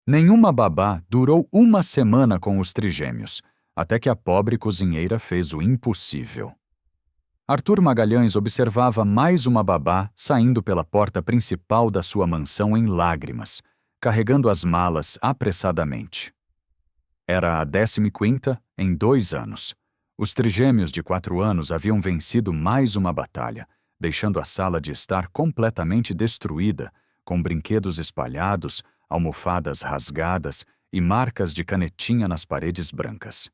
Nenhuma babá durou uma semana com os trigêmeos, até que a pobre cozinheira fez o impossível. Arthur Magalhães observava mais uma babá saindo pela porta principal da sua mansão em lágrimas, carregando as malas apressadamente. Era a 15ª em 2 anos. Os trigêmeos de 4 anos haviam vencido mais uma batalha, deixando a sala de estar completamente destruída, com brinquedos espalhados, almofadas rasgadas e marcas de canetinha nas paredes brancas.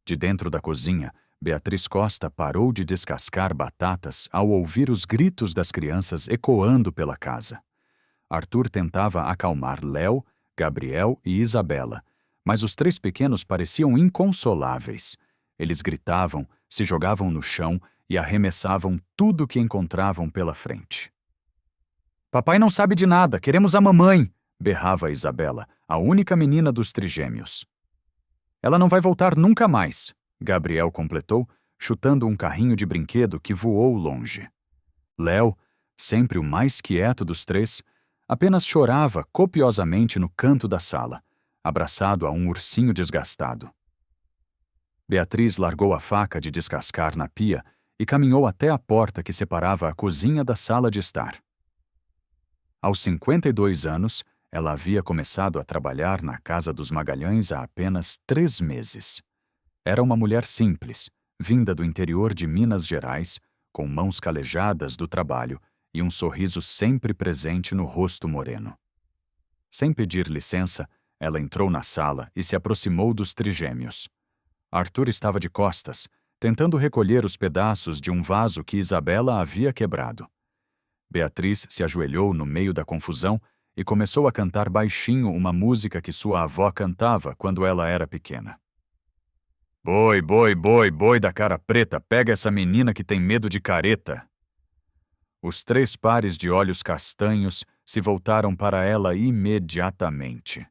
De dentro da cozinha, Beatriz Costa parou de descascar batatas ao ouvir os gritos das crianças ecoando pela casa. Arthur tentava acalmar Léo, Gabriel e Isabela, mas os 3 pequenos pareciam inconsoláveis. Eles gritavam, se jogavam no chão e arremessavam tudo que encontravam pela frente. "Papai não sabe de nada, queremos a mamãe!" berrava Isabela, a única menina dos trigêmeos. "Ela não vai voltar nunca mais", Gabriel completou, chutando um carrinho de brinquedo que voou longe. Léo, sempre o mais quieto dos 3, apenas chorava copiosamente no canto da sala, abraçado a um ursinho desgastado. Beatriz largou a faca de descascar na pia e caminhou até a porta que separava a cozinha da sala de estar. Aos 52 anos, ela havia começado a trabalhar na casa dos Magalhães há apenas 3 meses. Era uma mulher simples, vinda do interior de Minas Gerais, com mãos calejadas do trabalho e um sorriso sempre presente no rosto moreno. Sem pedir licença, ela entrou na sala e se aproximou dos trigêmeos. Arthur estava de costas, tentando recolher os pedaços de um vaso que Isabela havia quebrado. Beatriz se ajoelhou no meio da confusão e começou a cantar baixinho uma música que sua avó cantava quando ela era pequena. "Boi, boi, boi, boi da cara preta, pega essa menina que tem medo de careta." Os 3 pares de olhos castanhos se voltaram para ela imediatamente.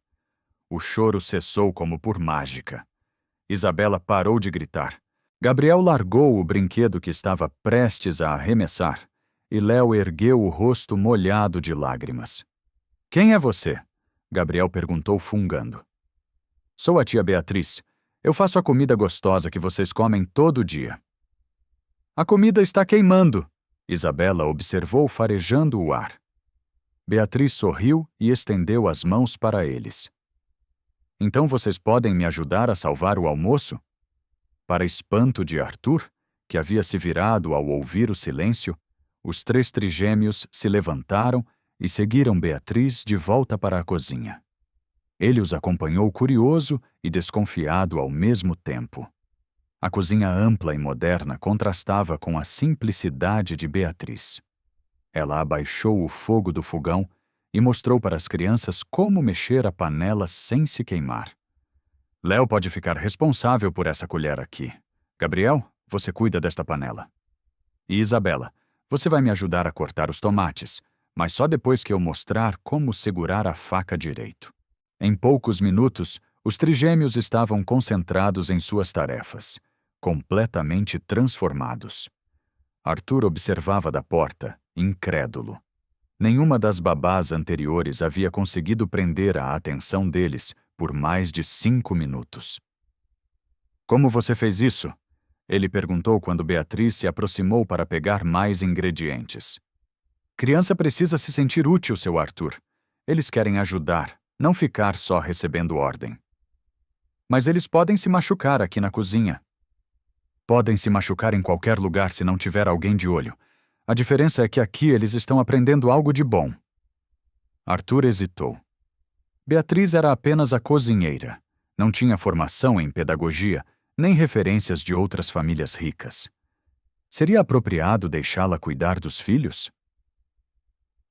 O choro cessou como por mágica. Isabela parou de gritar. Gabriel largou o brinquedo que estava prestes a arremessar, e Léo ergueu o rosto molhado de lágrimas. "Quem é você?" Gabriel perguntou fungando. "Sou a tia Beatriz. Eu faço a comida gostosa que vocês comem todo dia." "A comida está queimando", Isabela observou farejando o ar. Beatriz sorriu e estendeu as mãos para eles. "Então vocês podem me ajudar a salvar o almoço?" Para espanto de Arthur, que havia se virado ao ouvir o silêncio, os 3 trigêmeos se levantaram e seguiram Beatriz de volta para a cozinha. Ele os acompanhou curioso e desconfiado ao mesmo tempo. A cozinha ampla e moderna contrastava com a simplicidade de Beatriz. Ela abaixou o fogo do fogão e mostrou para as crianças como mexer a panela sem se queimar. "Léo pode ficar responsável por essa colher aqui. Gabriel, você cuida desta panela. E Isabela, você vai me ajudar a cortar os tomates, mas só depois que eu mostrar como segurar a faca direito." Em poucos minutos, os trigêmeos estavam concentrados em suas tarefas, completamente transformados. Arthur observava da porta, incrédulo. Nenhuma das babás anteriores havia conseguido prender a atenção deles por mais de 5 minutos. "Como você fez isso?" ele perguntou quando Beatriz se aproximou para pegar mais ingredientes. "Criança precisa se sentir útil, seu Arthur. Eles querem ajudar, não ficar só recebendo ordem." "Mas eles podem se machucar aqui na cozinha." "Podem se machucar em qualquer lugar se não tiver alguém de olho. A diferença é que aqui eles estão aprendendo algo de bom." Arthur hesitou. Beatriz era apenas a cozinheira. Não tinha formação em pedagogia, nem referências de outras famílias ricas. Seria apropriado deixá-la cuidar dos filhos?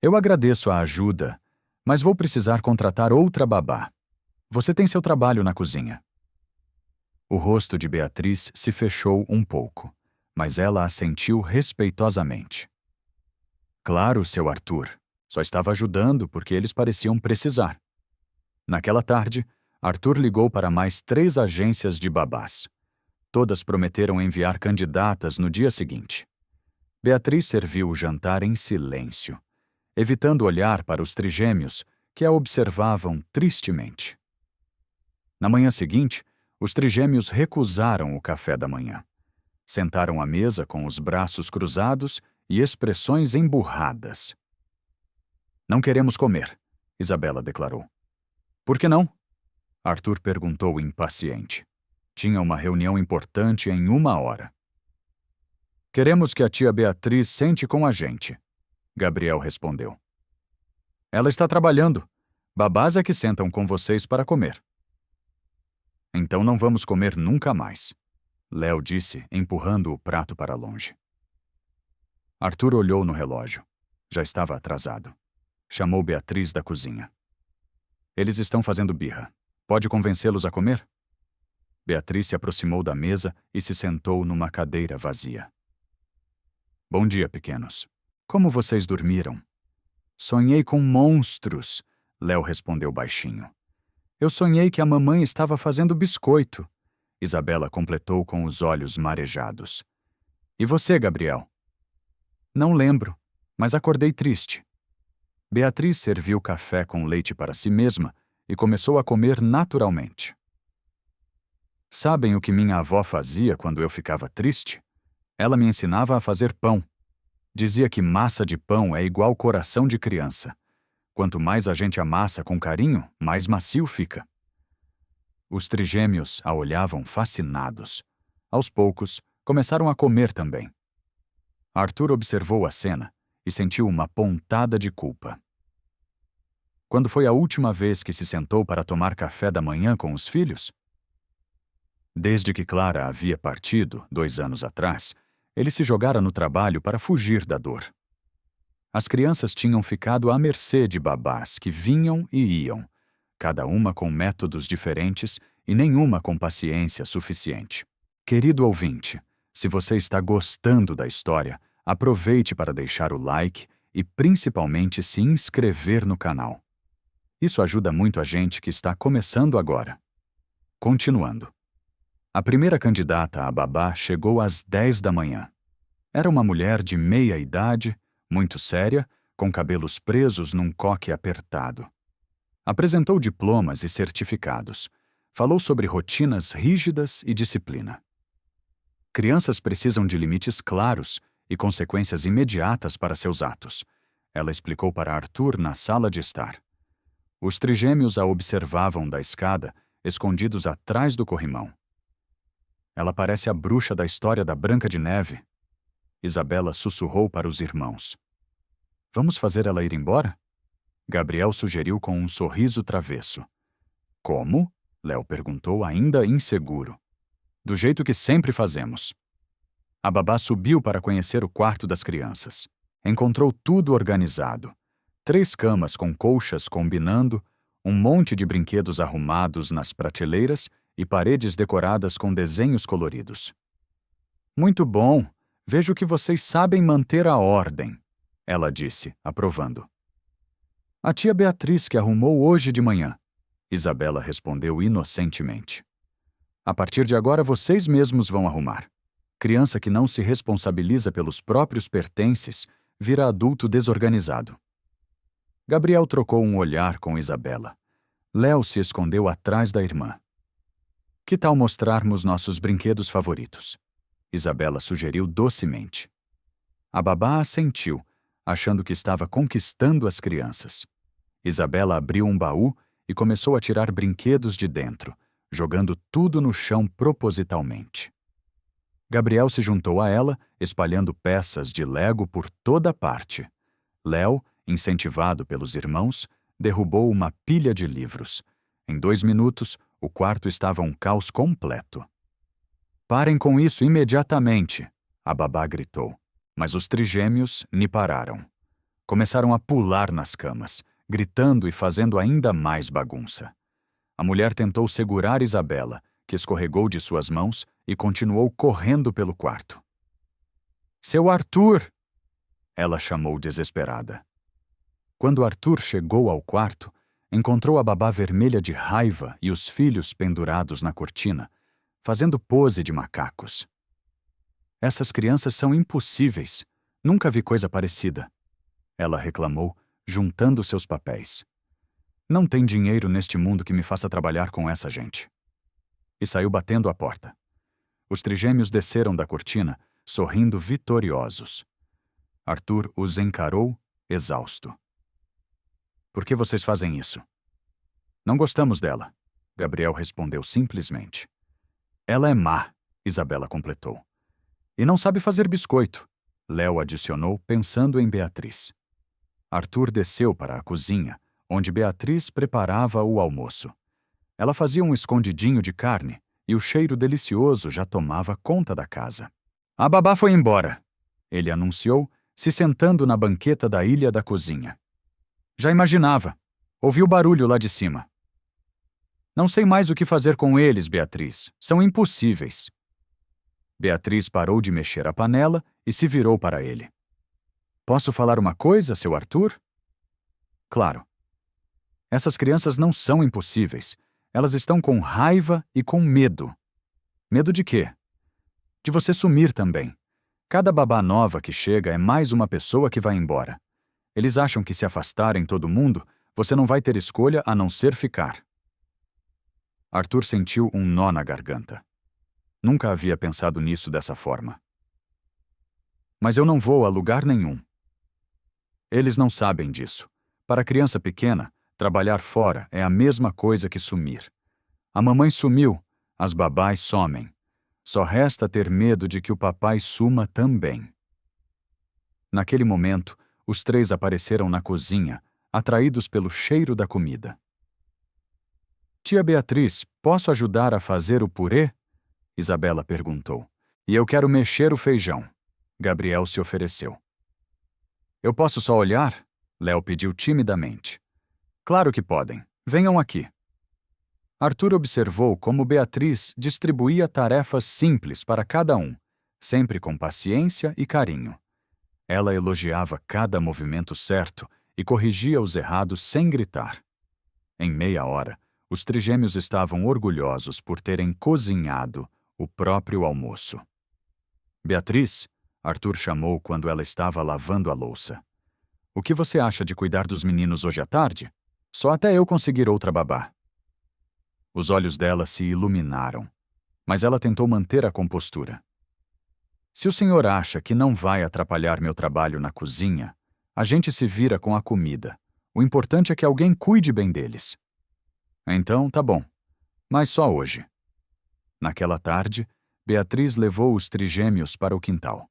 "Eu agradeço a ajuda, mas vou precisar contratar outra babá. Você tem seu trabalho na cozinha." O rosto de Beatriz se fechou um pouco, mas ela assentiu respeitosamente. "Claro, seu Arthur. Só estava ajudando porque eles pareciam precisar." Naquela tarde, Arthur ligou para mais 3 agências de babás. Todas prometeram enviar candidatas no dia seguinte. Beatriz serviu o jantar em silêncio, evitando olhar para os trigêmeos, que a observavam tristemente. Na manhã seguinte, os trigêmeos recusaram o café da manhã. Sentaram à mesa com os braços cruzados e expressões emburradas. Não queremos comer, Isabela declarou. Por que não? Arthur perguntou impaciente. Tinha uma reunião importante em 1 hora. Queremos que a tia Beatriz sente com a gente, Gabriel respondeu. Ela está trabalhando. Babás é que sentam com vocês para comer. Então não vamos comer nunca mais, Léo disse, empurrando o prato para longe. Arthur olhou no relógio. Já estava atrasado. Chamou Beatriz da cozinha. Eles estão fazendo birra. Pode convencê-los a comer? Beatriz se aproximou da mesa e se sentou numa cadeira vazia. Bom dia, pequenos. Como vocês dormiram? Sonhei com monstros, Léo respondeu baixinho. Eu sonhei que a mamãe estava fazendo biscoito, Isabela completou com os olhos marejados. E você, Gabriel? Não lembro, mas acordei triste. Beatriz serviu café com leite para si mesma e começou a comer naturalmente. Sabem o que minha avó fazia quando eu ficava triste? Ela me ensinava a fazer pão. Dizia que massa de pão é igual coração de criança. Quanto mais a gente amassa com carinho, mais macio fica. Os trigêmeos a olhavam fascinados. Aos poucos, começaram a comer também. Arthur observou a cena e sentiu uma pontada de culpa. Quando foi a última vez que se sentou para tomar café da manhã com os filhos? Desde que Clara havia partido, 2 anos atrás, ele se jogara no trabalho para fugir da dor. As crianças tinham ficado à mercê de babás que vinham e iam, cada uma com métodos diferentes e nenhuma com paciência suficiente. Querido ouvinte, se você está gostando da história, aproveite para deixar o like e principalmente se inscrever no canal. Isso ajuda muito a gente que está começando agora. Continuando. A primeira candidata a babá chegou às 10 da manhã. Era uma mulher de meia idade, muito séria, com cabelos presos num coque apertado. Apresentou diplomas e certificados. Falou sobre rotinas rígidas e disciplina. Crianças precisam de limites claros e consequências imediatas para seus atos. Ela explicou para Arthur na sala de estar. Os trigêmeos a observavam da escada, escondidos atrás do corrimão. Ela parece a bruxa da história da Branca de Neve. Isabela sussurrou para os irmãos. Vamos fazer ela ir embora? Gabriel sugeriu com um sorriso travesso. Como? Léo perguntou, ainda inseguro. Do jeito que sempre fazemos. A babá subiu para conhecer o quarto das crianças. Encontrou tudo organizado. 3 camas com colchas combinando, um monte de brinquedos arrumados nas prateleiras e paredes decoradas com desenhos coloridos. Muito bom! Vejo que vocês sabem manter a ordem, ela disse, aprovando. A tia Beatriz que arrumou hoje de manhã, Isabela respondeu inocentemente. A partir de agora vocês mesmos vão arrumar. Criança que não se responsabiliza pelos próprios pertences vira adulto desorganizado. Gabriel trocou um olhar com Isabela. Léo se escondeu atrás da irmã. Que tal mostrarmos nossos brinquedos favoritos? Isabela sugeriu docemente. A babá assentiu, achando que estava conquistando as crianças. Isabela abriu um baú e começou a tirar brinquedos de dentro, jogando tudo no chão propositalmente. Gabriel se juntou a ela, espalhando peças de Lego por toda parte. Léo, incentivado pelos irmãos, derrubou uma pilha de livros. Em 2 minutos, o quarto estava um caos completo. Parem com isso imediatamente, a babá gritou. Mas os trigêmeos ni pararam. Começaram a pular nas camas, gritando e fazendo ainda mais bagunça. A mulher tentou segurar Isabela, que escorregou de suas mãos e continuou correndo pelo quarto. Seu Arthur! Ela chamou desesperada. Quando Arthur chegou ao quarto, encontrou a babá vermelha de raiva e os filhos pendurados na cortina, fazendo pose de macacos. Essas crianças são impossíveis. Nunca vi coisa parecida. Ela reclamou, juntando seus papéis. Não tem dinheiro neste mundo que me faça trabalhar com essa gente. E saiu batendo a porta. Os trigêmeos desceram da cortina, sorrindo vitoriosos. Arthur os encarou, exausto. Por que vocês fazem isso? Não gostamos dela, Gabriel respondeu simplesmente. Ela é má, Isabela completou. E não sabe fazer biscoito, Léo adicionou, pensando em Beatriz. Arthur desceu para a cozinha, onde Beatriz preparava o almoço. Ela fazia um escondidinho de carne e o cheiro delicioso já tomava conta da casa. A babá foi embora, ele anunciou, se sentando na banqueta da ilha da cozinha. Já imaginava. Ouvi o barulho lá de cima. Não sei mais o que fazer com eles, Beatriz. São impossíveis. Beatriz parou de mexer a panela e se virou para ele. Posso falar uma coisa, seu Arthur? Claro. Essas crianças não são impossíveis. Elas estão com raiva e com medo. Medo de quê? De você sumir também. Cada babá nova que chega é mais uma pessoa que vai embora. Eles acham que se afastarem todo mundo, você não vai ter escolha a não ser ficar. Arthur sentiu um nó na garganta. Nunca havia pensado nisso dessa forma. Mas eu não vou a lugar nenhum. Eles não sabem disso. Para criança pequena, trabalhar fora é a mesma coisa que sumir. A mamãe sumiu, as babás somem. Só resta ter medo de que o papai suma também. Naquele momento, os três apareceram na cozinha, atraídos pelo cheiro da comida. Tia Beatriz, posso ajudar a fazer o purê? Isabela perguntou. E eu quero mexer o feijão. Gabriel se ofereceu. Eu posso só olhar? Léo pediu timidamente. Claro que podem. Venham aqui. Arthur observou como Beatriz distribuía tarefas simples para cada um, sempre com paciência e carinho. Ela elogiava cada movimento certo e corrigia os errados sem gritar. Em meia hora, os trigêmeos estavam orgulhosos por terem cozinhado o próprio almoço. Beatriz, Arthur chamou quando ela estava lavando a louça. O que você acha de cuidar dos meninos hoje à tarde? Só até eu conseguir outra babá. Os olhos dela se iluminaram, mas ela tentou manter a compostura. Se o senhor acha que não vai atrapalhar meu trabalho na cozinha, a gente se vira com a comida. O importante é que alguém cuide bem deles. Então, tá bom. Mas só hoje. Naquela tarde, Beatriz levou os trigêmeos para o quintal.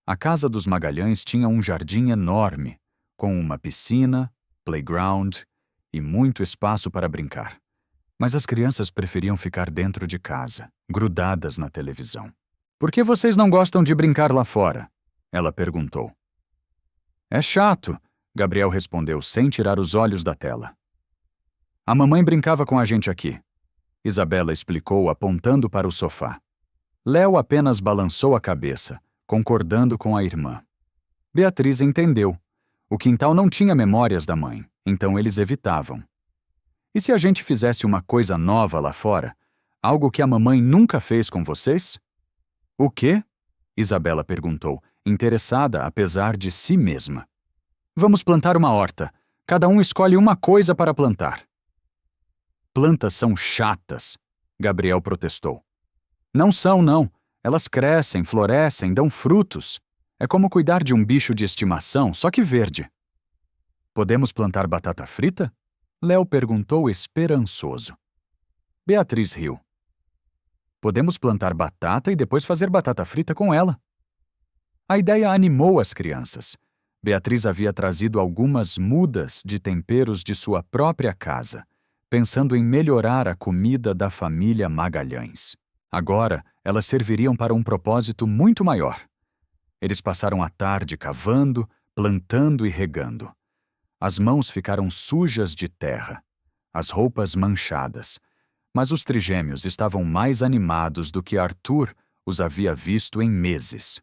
A casa dos Magalhães tinha um jardim enorme, com uma piscina, playground e muito espaço para brincar. Mas as crianças preferiam ficar dentro de casa, grudadas na televisão. Por que vocês não gostam de brincar lá fora? Ela perguntou. É chato, Gabriel respondeu sem tirar os olhos da tela. A mamãe brincava com a gente aqui. Isabela explicou apontando para o sofá. Léo apenas balançou a cabeça, concordando com a irmã. Beatriz entendeu. O quintal não tinha memórias da mãe, então eles evitavam. E se a gente fizesse uma coisa nova lá fora? Algo que a mamãe nunca fez com vocês? O quê? Isabela perguntou, interessada apesar de si mesma. Vamos plantar uma horta. Cada um escolhe uma coisa para plantar. Plantas são chatas, Gabriel protestou. Não são, não. Elas crescem, florescem, dão frutos. É como cuidar de um bicho de estimação, só que verde. Podemos plantar batata frita? Léo perguntou esperançoso. Beatriz riu. Podemos plantar batata e depois fazer batata frita com ela. A ideia animou as crianças. Beatriz havia trazido algumas mudas de temperos de sua própria casa, pensando em melhorar a comida da família Magalhães. Agora, elas serviriam para um propósito muito maior. Eles passaram a tarde cavando, plantando e regando. As mãos ficaram sujas de terra, as roupas manchadas, mas os trigêmeos estavam mais animados do que Arthur os havia visto em meses.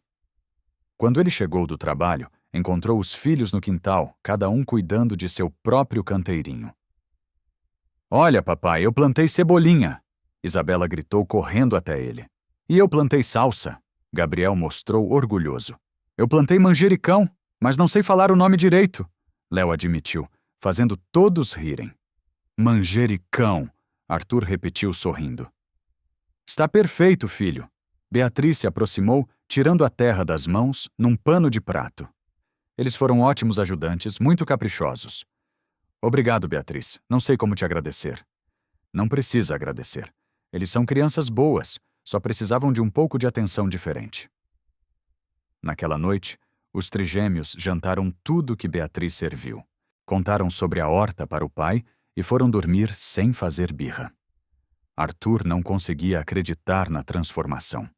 Quando ele chegou do trabalho, encontrou os filhos no quintal, cada um cuidando de seu próprio canteirinho. Olha, papai, eu plantei cebolinha, Isabela gritou correndo até ele. E eu plantei salsa, Gabriel mostrou orgulhoso. Eu plantei manjericão, mas não sei falar o nome direito, Léo admitiu, fazendo todos rirem. Manjericão, Arthur repetiu sorrindo. Está perfeito, filho. Beatriz se aproximou, tirando a terra das mãos num pano de prato. Eles foram ótimos ajudantes, muito caprichosos. Obrigado, Beatriz. Não sei como te agradecer. Não precisa agradecer. Eles são crianças boas, só precisavam de um pouco de atenção diferente. Naquela noite, os trigêmeos jantaram tudo que Beatriz serviu. Contaram sobre a horta para o pai e foram dormir sem fazer birra. Arthur não conseguia acreditar na transformação.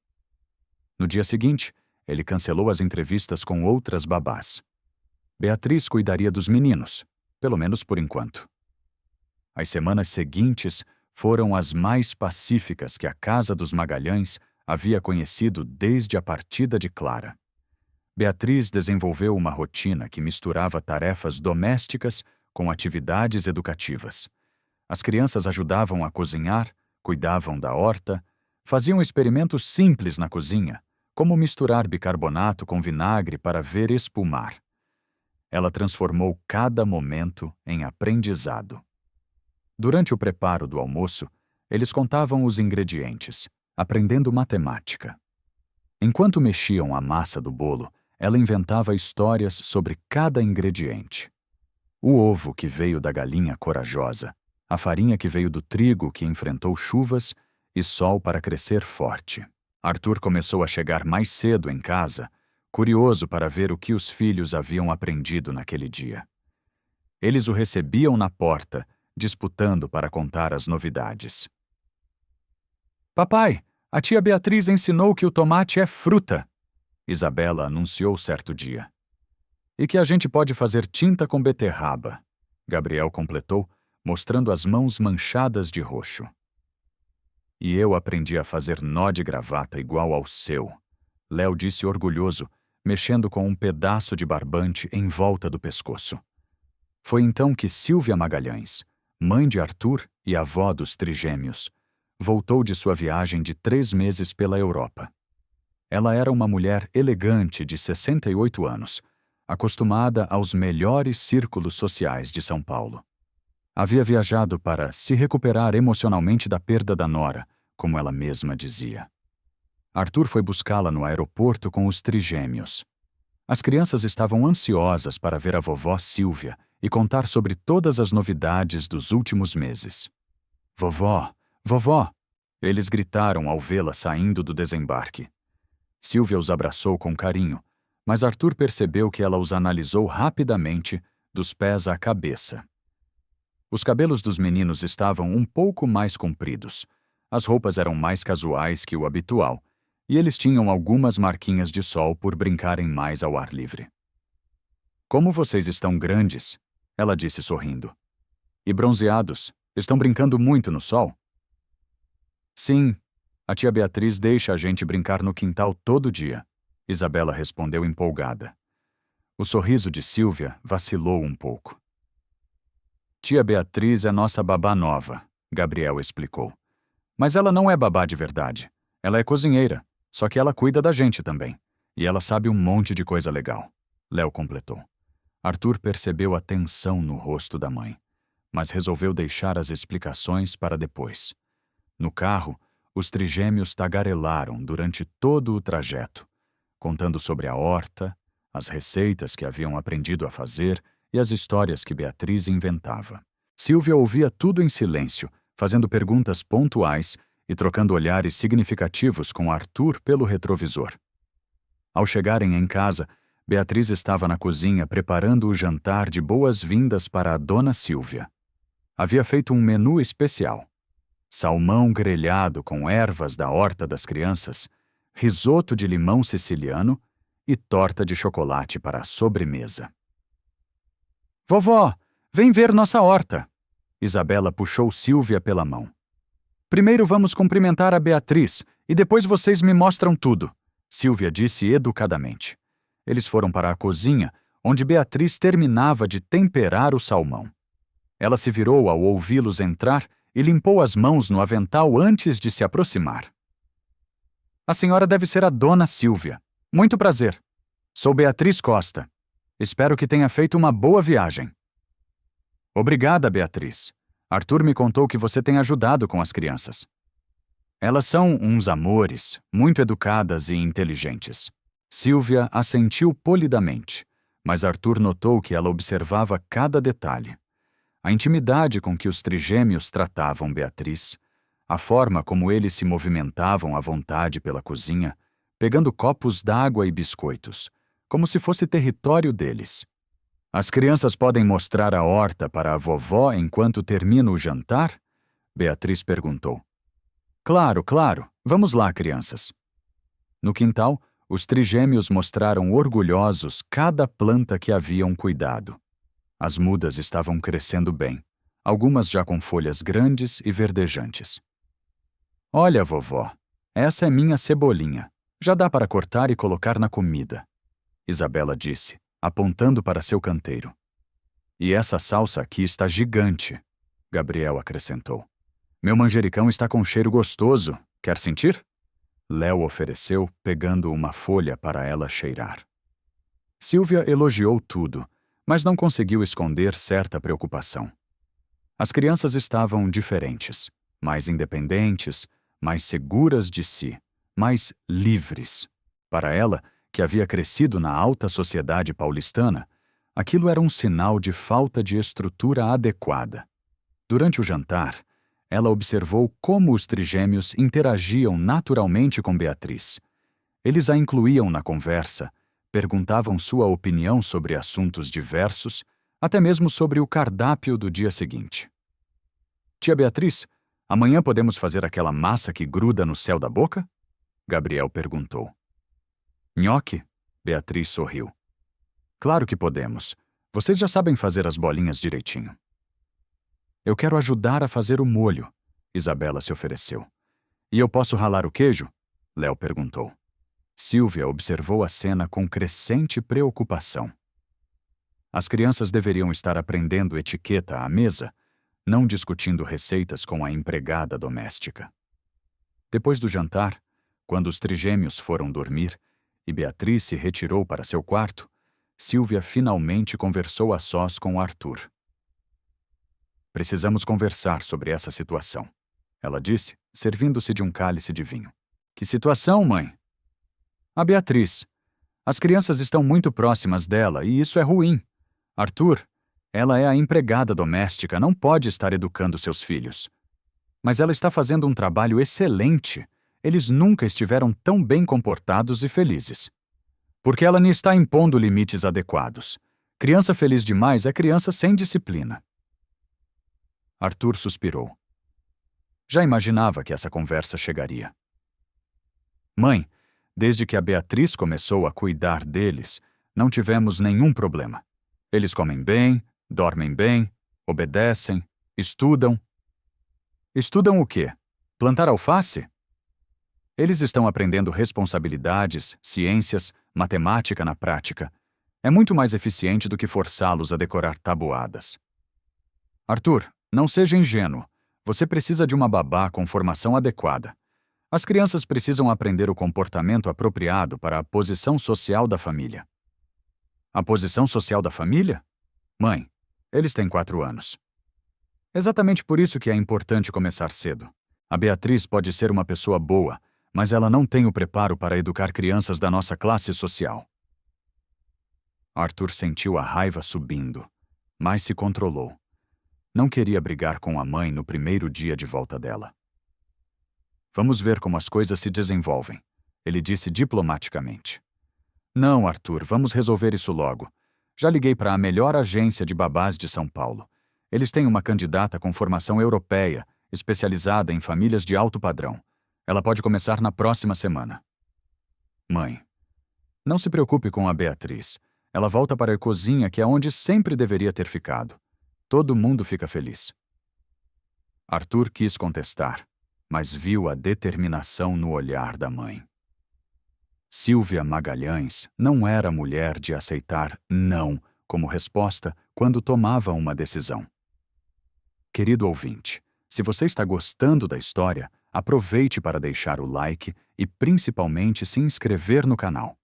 No dia seguinte, ele cancelou as entrevistas com outras babás. Beatriz cuidaria dos meninos, pelo menos por enquanto. As semanas seguintes foram as mais pacíficas que a casa dos Magalhães havia conhecido desde a partida de Clara. Beatriz desenvolveu uma rotina que misturava tarefas domésticas com atividades educativas. As crianças ajudavam a cozinhar, cuidavam da horta, faziam experimentos simples na cozinha, como misturar bicarbonato com vinagre para ver espumar. Ela transformou cada momento em aprendizado. Durante o preparo do almoço, eles contavam os ingredientes, aprendendo matemática. Enquanto mexiam a massa do bolo, ela inventava histórias sobre cada ingrediente. O ovo que veio da galinha corajosa, a farinha que veio do trigo que enfrentou chuvas e sol para crescer forte. Arthur começou a chegar mais cedo em casa, curioso para ver o que os filhos haviam aprendido naquele dia. Eles o recebiam na porta, disputando para contar as novidades. Papai, a tia Beatriz ensinou que o tomate é fruta, Isabela anunciou certo dia. E que a gente pode fazer tinta com beterraba, Gabriel completou, mostrando as mãos manchadas de roxo. E eu aprendi a fazer nó de gravata igual ao seu, Léo disse orgulhoso, mexendo com um pedaço de barbante em volta do pescoço. Foi então que Silvia Magalhães, mãe de Arthur e avó dos trigêmeos, voltou de sua viagem de 3 meses pela Europa. Ela era uma mulher elegante de 68 anos, acostumada aos melhores círculos sociais de São Paulo. Havia viajado para se recuperar emocionalmente da perda da nora, como ela mesma dizia. Arthur foi buscá-la no aeroporto com os trigêmeos. As crianças estavam ansiosas para ver a vovó Silvia e contar sobre todas as novidades dos últimos meses. Vovó, vovó! Eles gritaram ao vê-la saindo do desembarque. Silvia os abraçou com carinho, mas Arthur percebeu que ela os analisou rapidamente, dos pés à cabeça. Os cabelos dos meninos estavam um pouco mais compridos, as roupas eram mais casuais que o habitual, e eles tinham algumas marquinhas de sol por brincarem mais ao ar livre. Como vocês estão grandes, ela disse sorrindo. E bronzeados, estão brincando muito no sol? Sim, a tia Beatriz deixa a gente brincar no quintal todo dia, Isabela respondeu empolgada. O sorriso de Silvia vacilou um pouco. Tia Beatriz é nossa babá nova, Gabriel explicou. Mas ela não é babá de verdade. Ela é cozinheira, só que ela cuida da gente também. E ela sabe um monte de coisa legal, Léo completou. Arthur percebeu a tensão no rosto da mãe, mas resolveu deixar as explicações para depois. No carro, os trigêmeos tagarelaram durante todo o trajeto, contando sobre a horta, as receitas que haviam aprendido a fazer e as histórias que Beatriz inventava. Silvia ouvia tudo em silêncio, fazendo perguntas pontuais e trocando olhares significativos com Arthur pelo retrovisor. Ao chegarem em casa, Beatriz estava na cozinha preparando o jantar de boas-vindas para a dona Silvia. Havia feito um menu especial. Salmão grelhado com ervas da horta das crianças, risoto de limão siciliano e torta de chocolate para a sobremesa. Vovó, vem ver nossa horta! Isabela puxou Silvia pela mão. Primeiro vamos cumprimentar a Beatriz e depois vocês me mostram tudo, Silvia disse educadamente. Eles foram para a cozinha, onde Beatriz terminava de temperar o salmão. Ela se virou ao ouvi-los entrar e limpou as mãos no avental antes de se aproximar. A senhora deve ser a dona Silvia. Muito prazer. Sou Beatriz Costa. Espero que tenha feito uma boa viagem. Obrigada, Beatriz. Arthur me contou que você tem ajudado com as crianças. Elas são uns amores, muito educadas e inteligentes. Silvia assentiu polidamente, mas Arthur notou que ela observava cada detalhe. A intimidade com que os trigêmeos tratavam Beatriz, a forma como eles se movimentavam à vontade pela cozinha, pegando copos d'água e biscoitos, como se fosse território deles. As crianças podem mostrar a horta para a vovó enquanto termina o jantar? Beatriz perguntou. Claro, claro. Vamos lá, crianças. No quintal, os trigêmeos mostraram orgulhosos cada planta que haviam cuidado. As mudas estavam crescendo bem, algumas já com folhas grandes e verdejantes. Olha, vovó, essa é minha cebolinha. Já dá para cortar e colocar na comida, Isabela disse, apontando para seu canteiro. E essa salsa aqui está gigante, Gabriel acrescentou. Meu manjericão está com cheiro gostoso. Quer sentir? Léo ofereceu, pegando uma folha para ela cheirar. Silvia elogiou tudo, mas não conseguiu esconder certa preocupação. As crianças estavam diferentes, mais independentes, mais seguras de si, mais livres. Para ela, que havia crescido na alta sociedade paulistana, aquilo era um sinal de falta de estrutura adequada. Durante o jantar, ela observou como os trigêmeos interagiam naturalmente com Beatriz. Eles a incluíam na conversa, perguntavam sua opinião sobre assuntos diversos, até mesmo sobre o cardápio do dia seguinte. Tia Beatriz, amanhã podemos fazer aquela massa que gruda no céu da boca? Gabriel perguntou. Nhoque? Beatriz sorriu. Claro que podemos. Vocês já sabem fazer as bolinhas direitinho. Eu quero ajudar a fazer o molho, Isabela se ofereceu. E eu posso ralar o queijo? Léo perguntou. Silvia observou a cena com crescente preocupação. As crianças deveriam estar aprendendo etiqueta à mesa, não discutindo receitas com a empregada doméstica. Depois do jantar, quando os trigêmeos foram dormir e Beatriz se retirou para seu quarto, Silvia finalmente conversou a sós com Arthur. Precisamos conversar sobre essa situação, ela disse, servindo-se de um cálice de vinho. Que situação, mãe? A Beatriz. As crianças estão muito próximas dela e isso é ruim. Arthur, ela é a empregada doméstica, não pode estar educando seus filhos. Mas ela está fazendo um trabalho excelente. Eles nunca estiveram tão bem comportados e felizes. Porque ela não está impondo limites adequados. Criança feliz demais é criança sem disciplina. Arthur suspirou. Já imaginava que essa conversa chegaria. Mãe, desde que a Beatriz começou a cuidar deles, não tivemos nenhum problema. Eles comem bem, dormem bem, obedecem, estudam. Estudam o quê? Plantar alface? Eles estão aprendendo responsabilidades, ciências, matemática na prática. É muito mais eficiente do que forçá-los a decorar tabuadas. Arthur, não seja ingênuo. Você precisa de uma babá com formação adequada. As crianças precisam aprender o comportamento apropriado para a posição social da família. A posição social da família? Mãe, eles têm 4 anos. Exatamente por isso que é importante começar cedo. A Beatriz pode ser uma pessoa boa, mas ela não tem o preparo para educar crianças da nossa classe social. Arthur sentiu a raiva subindo, mas se controlou. Não queria brigar com a mãe no primeiro dia de volta dela. Vamos ver como as coisas se desenvolvem, ele disse diplomaticamente. Não, Arthur, vamos resolver isso logo. Já liguei para a melhor agência de babás de São Paulo. Eles têm uma candidata com formação europeia, especializada em famílias de alto padrão. Ela pode começar na próxima semana. Mãe, não se preocupe com a Beatriz. Ela volta para a cozinha, que é onde sempre deveria ter ficado. Todo mundo fica feliz. Arthur quis contestar, mas viu a determinação no olhar da mãe. Silvia Magalhães não era mulher de aceitar não como resposta quando tomava uma decisão. Querido ouvinte, se você está gostando da história, aproveite para deixar o like e principalmente se inscrever no canal.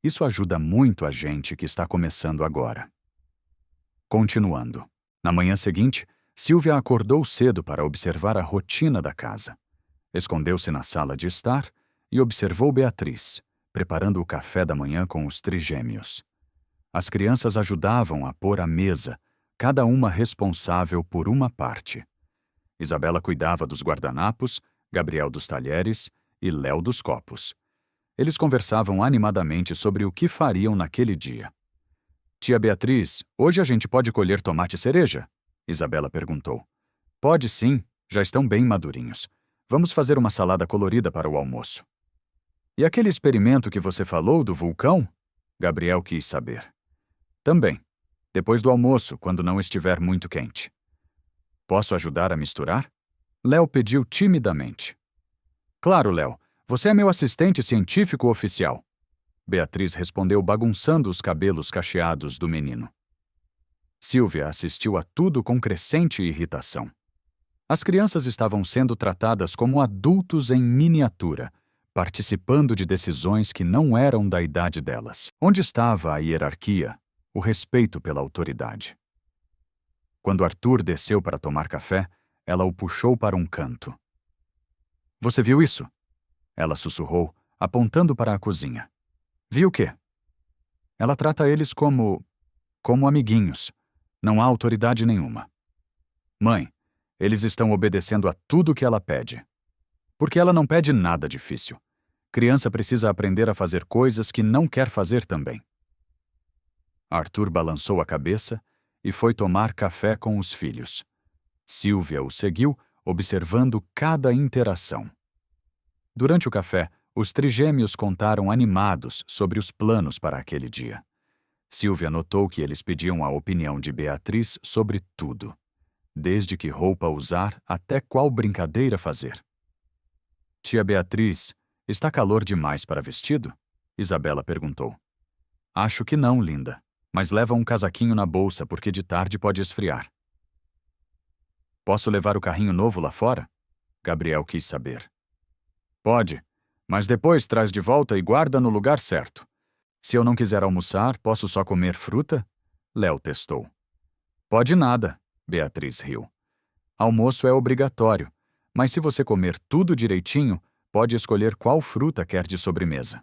Isso ajuda muito a gente que está começando agora. Continuando. Na manhã seguinte, Silvia acordou cedo para observar a rotina da casa. Escondeu-se na sala de estar e observou Beatriz, preparando o café da manhã com os trigêmeos. As crianças ajudavam a pôr a mesa, cada uma responsável por uma parte. Isabela cuidava dos guardanapos, Gabriel dos talheres e Léo dos copos. Eles conversavam animadamente sobre o que fariam naquele dia. Tia Beatriz, hoje a gente pode colher tomate cereja? Isabela perguntou. Pode sim, já estão bem madurinhos. Vamos fazer uma salada colorida para o almoço. E aquele experimento que você falou do vulcão? Gabriel quis saber. Também. Depois do almoço, quando não estiver muito quente. Posso ajudar a misturar? Léo pediu timidamente. Claro, Léo. Você é meu assistente científico oficial. Beatriz respondeu bagunçando os cabelos cacheados do menino. Silvia assistiu a tudo com crescente irritação. As crianças estavam sendo tratadas como adultos em miniatura, participando de decisões que não eram da idade delas. Onde estava a hierarquia, o respeito pela autoridade? Quando Arthur desceu para tomar café, ela o puxou para um canto. Você viu isso? Ela sussurrou, apontando para a cozinha. Vi o quê? Ela trata eles como amiguinhos. Não há autoridade nenhuma. Mãe, eles estão obedecendo a tudo que ela pede. Porque ela não pede nada difícil. Criança precisa aprender a fazer coisas que não quer fazer também. Arthur balançou a cabeça e foi tomar café com os filhos. Silvia o seguiu, observando cada interação. Durante o café, os trigêmeos contaram animados sobre os planos para aquele dia. Silvia notou que eles pediam a opinião de Beatriz sobre tudo, desde que roupa usar até qual brincadeira fazer. Tia Beatriz, está calor demais para vestido? Isabela perguntou. Acho que não, linda, mas leva um casaquinho na bolsa porque de tarde pode esfriar. Posso levar o carrinho novo lá fora? Gabriel quis saber. Pode, mas depois traz de volta e guarda no lugar certo. Se eu não quiser almoçar, posso só comer fruta? Léo testou. Pode nada, Beatriz riu. Almoço é obrigatório, mas se você comer tudo direitinho, pode escolher qual fruta quer de sobremesa.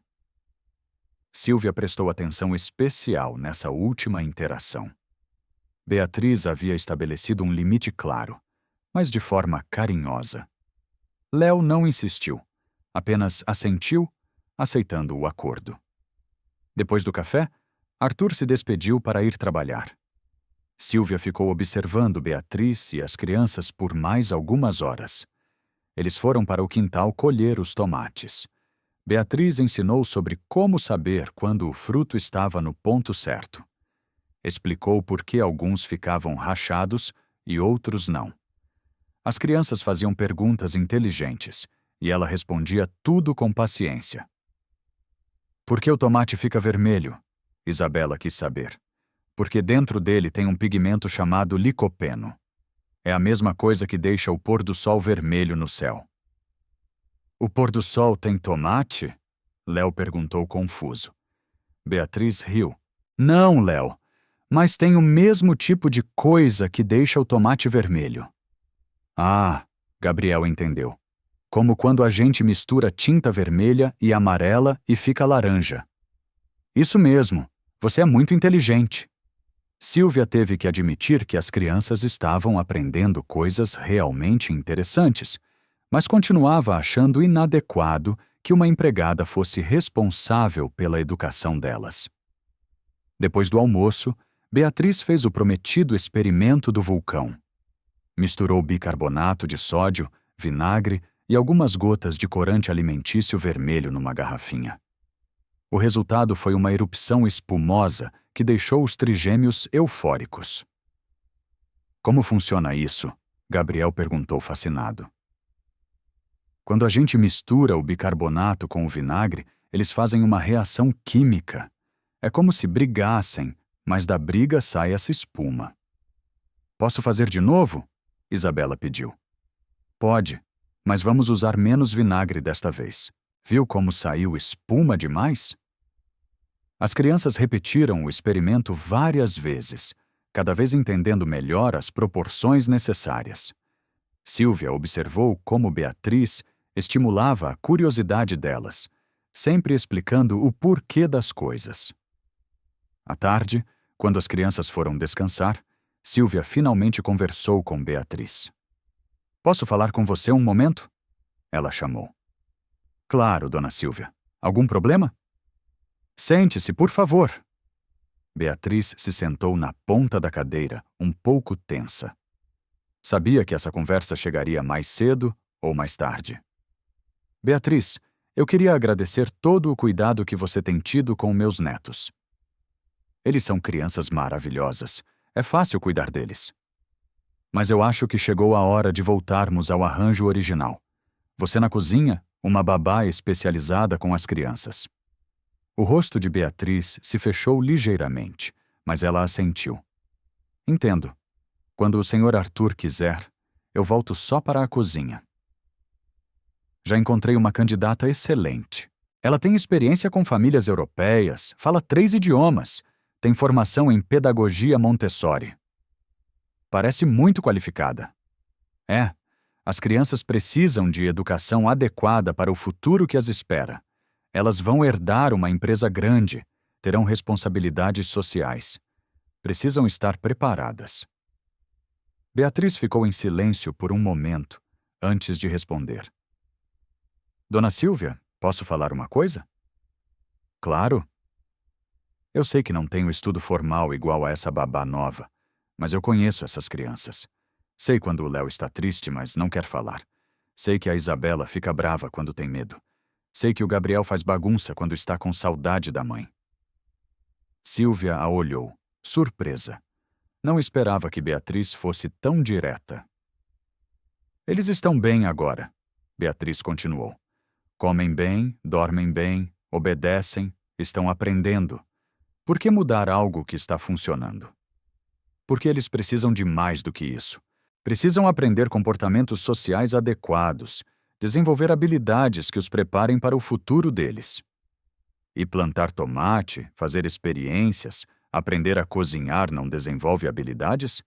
Silvia prestou atenção especial nessa última interação. Beatriz havia estabelecido um limite claro, mas de forma carinhosa. Léo não insistiu, apenas assentiu, aceitando o acordo. Depois do café, Arthur se despediu para ir trabalhar. Silvia ficou observando Beatriz e as crianças por mais algumas horas. Eles foram para o quintal colher os tomates. Beatriz ensinou sobre como saber quando o fruto estava no ponto certo. Explicou por que alguns ficavam rachados e outros não. As crianças faziam perguntas inteligentes e ela respondia tudo com paciência. Por que o tomate fica vermelho? Isabela quis saber. Porque dentro dele tem um pigmento chamado licopeno. É a mesma coisa que deixa o pôr do sol vermelho no céu. O pôr do sol tem tomate? Léo perguntou confuso. Beatriz riu. Não, Léo, mas tem o mesmo tipo de coisa que deixa o tomate vermelho. Ah, Gabriel entendeu. Como quando a gente mistura tinta vermelha e amarela e fica laranja. Isso mesmo, você é muito inteligente. Silvia teve que admitir que as crianças estavam aprendendo coisas realmente interessantes, mas continuava achando inadequado que uma empregada fosse responsável pela educação delas. Depois do almoço, Beatriz fez o prometido experimento do vulcão. Misturou bicarbonato de sódio, vinagre e algumas gotas de corante alimentício vermelho numa garrafinha. O resultado foi uma erupção espumosa que deixou os trigêmeos eufóricos. Como funciona isso? Gabriel perguntou fascinado. Quando a gente mistura o bicarbonato com o vinagre, eles fazem uma reação química. É como se brigassem, mas da briga sai essa espuma. Posso fazer de novo? Isabela pediu. Pode, mas vamos usar menos vinagre desta vez. Viu como saiu espuma demais? As crianças repetiram o experimento várias vezes, cada vez entendendo melhor as proporções necessárias. Silvia observou como Beatriz estimulava a curiosidade delas, sempre explicando o porquê das coisas. À tarde, quando as crianças foram descansar, Silvia finalmente conversou com Beatriz. "Posso falar com você um momento?" Ela chamou. "Claro, dona Silvia. Algum problema?" "Sente-se, por favor." Beatriz se sentou na ponta da cadeira, um pouco tensa. Sabia que essa conversa chegaria mais cedo ou mais tarde. "Beatriz, eu queria agradecer todo o cuidado que você tem tido com meus netos. Eles são crianças maravilhosas. É fácil cuidar deles. Mas eu acho que chegou a hora de voltarmos ao arranjo original. Você na cozinha, uma babá especializada com as crianças." O rosto de Beatriz se fechou ligeiramente, mas ela assentiu. "Entendo. Quando o Sr. Arthur quiser, eu volto só para a cozinha." "Já encontrei uma candidata excelente. Ela tem experiência com famílias europeias, fala 3 idiomas, tem formação em pedagogia Montessori. Parece muito qualificada." "É, as crianças precisam de educação adequada para o futuro que as espera. Elas vão herdar uma empresa grande, terão responsabilidades sociais. Precisam estar preparadas." Beatriz ficou em silêncio por um momento, antes de responder. "Dona Silvia, posso falar uma coisa?" "Claro." "Eu sei que não tenho estudo formal igual a essa babá nova, mas eu conheço essas crianças. Sei quando o Léo está triste, mas não quer falar. Sei que a Isabela fica brava quando tem medo. Sei que o Gabriel faz bagunça quando está com saudade da mãe." Silvia a olhou, surpresa. Não esperava que Beatriz fosse tão direta. "Eles estão bem agora", Beatriz continuou. "Comem bem, dormem bem, obedecem, estão aprendendo. Por que mudar algo que está funcionando? Porque eles precisam de mais do que isso. Precisam aprender comportamentos sociais adequados, desenvolver habilidades que os preparem para o futuro deles. E plantar tomate, fazer experiências, aprender a cozinhar não desenvolve habilidades?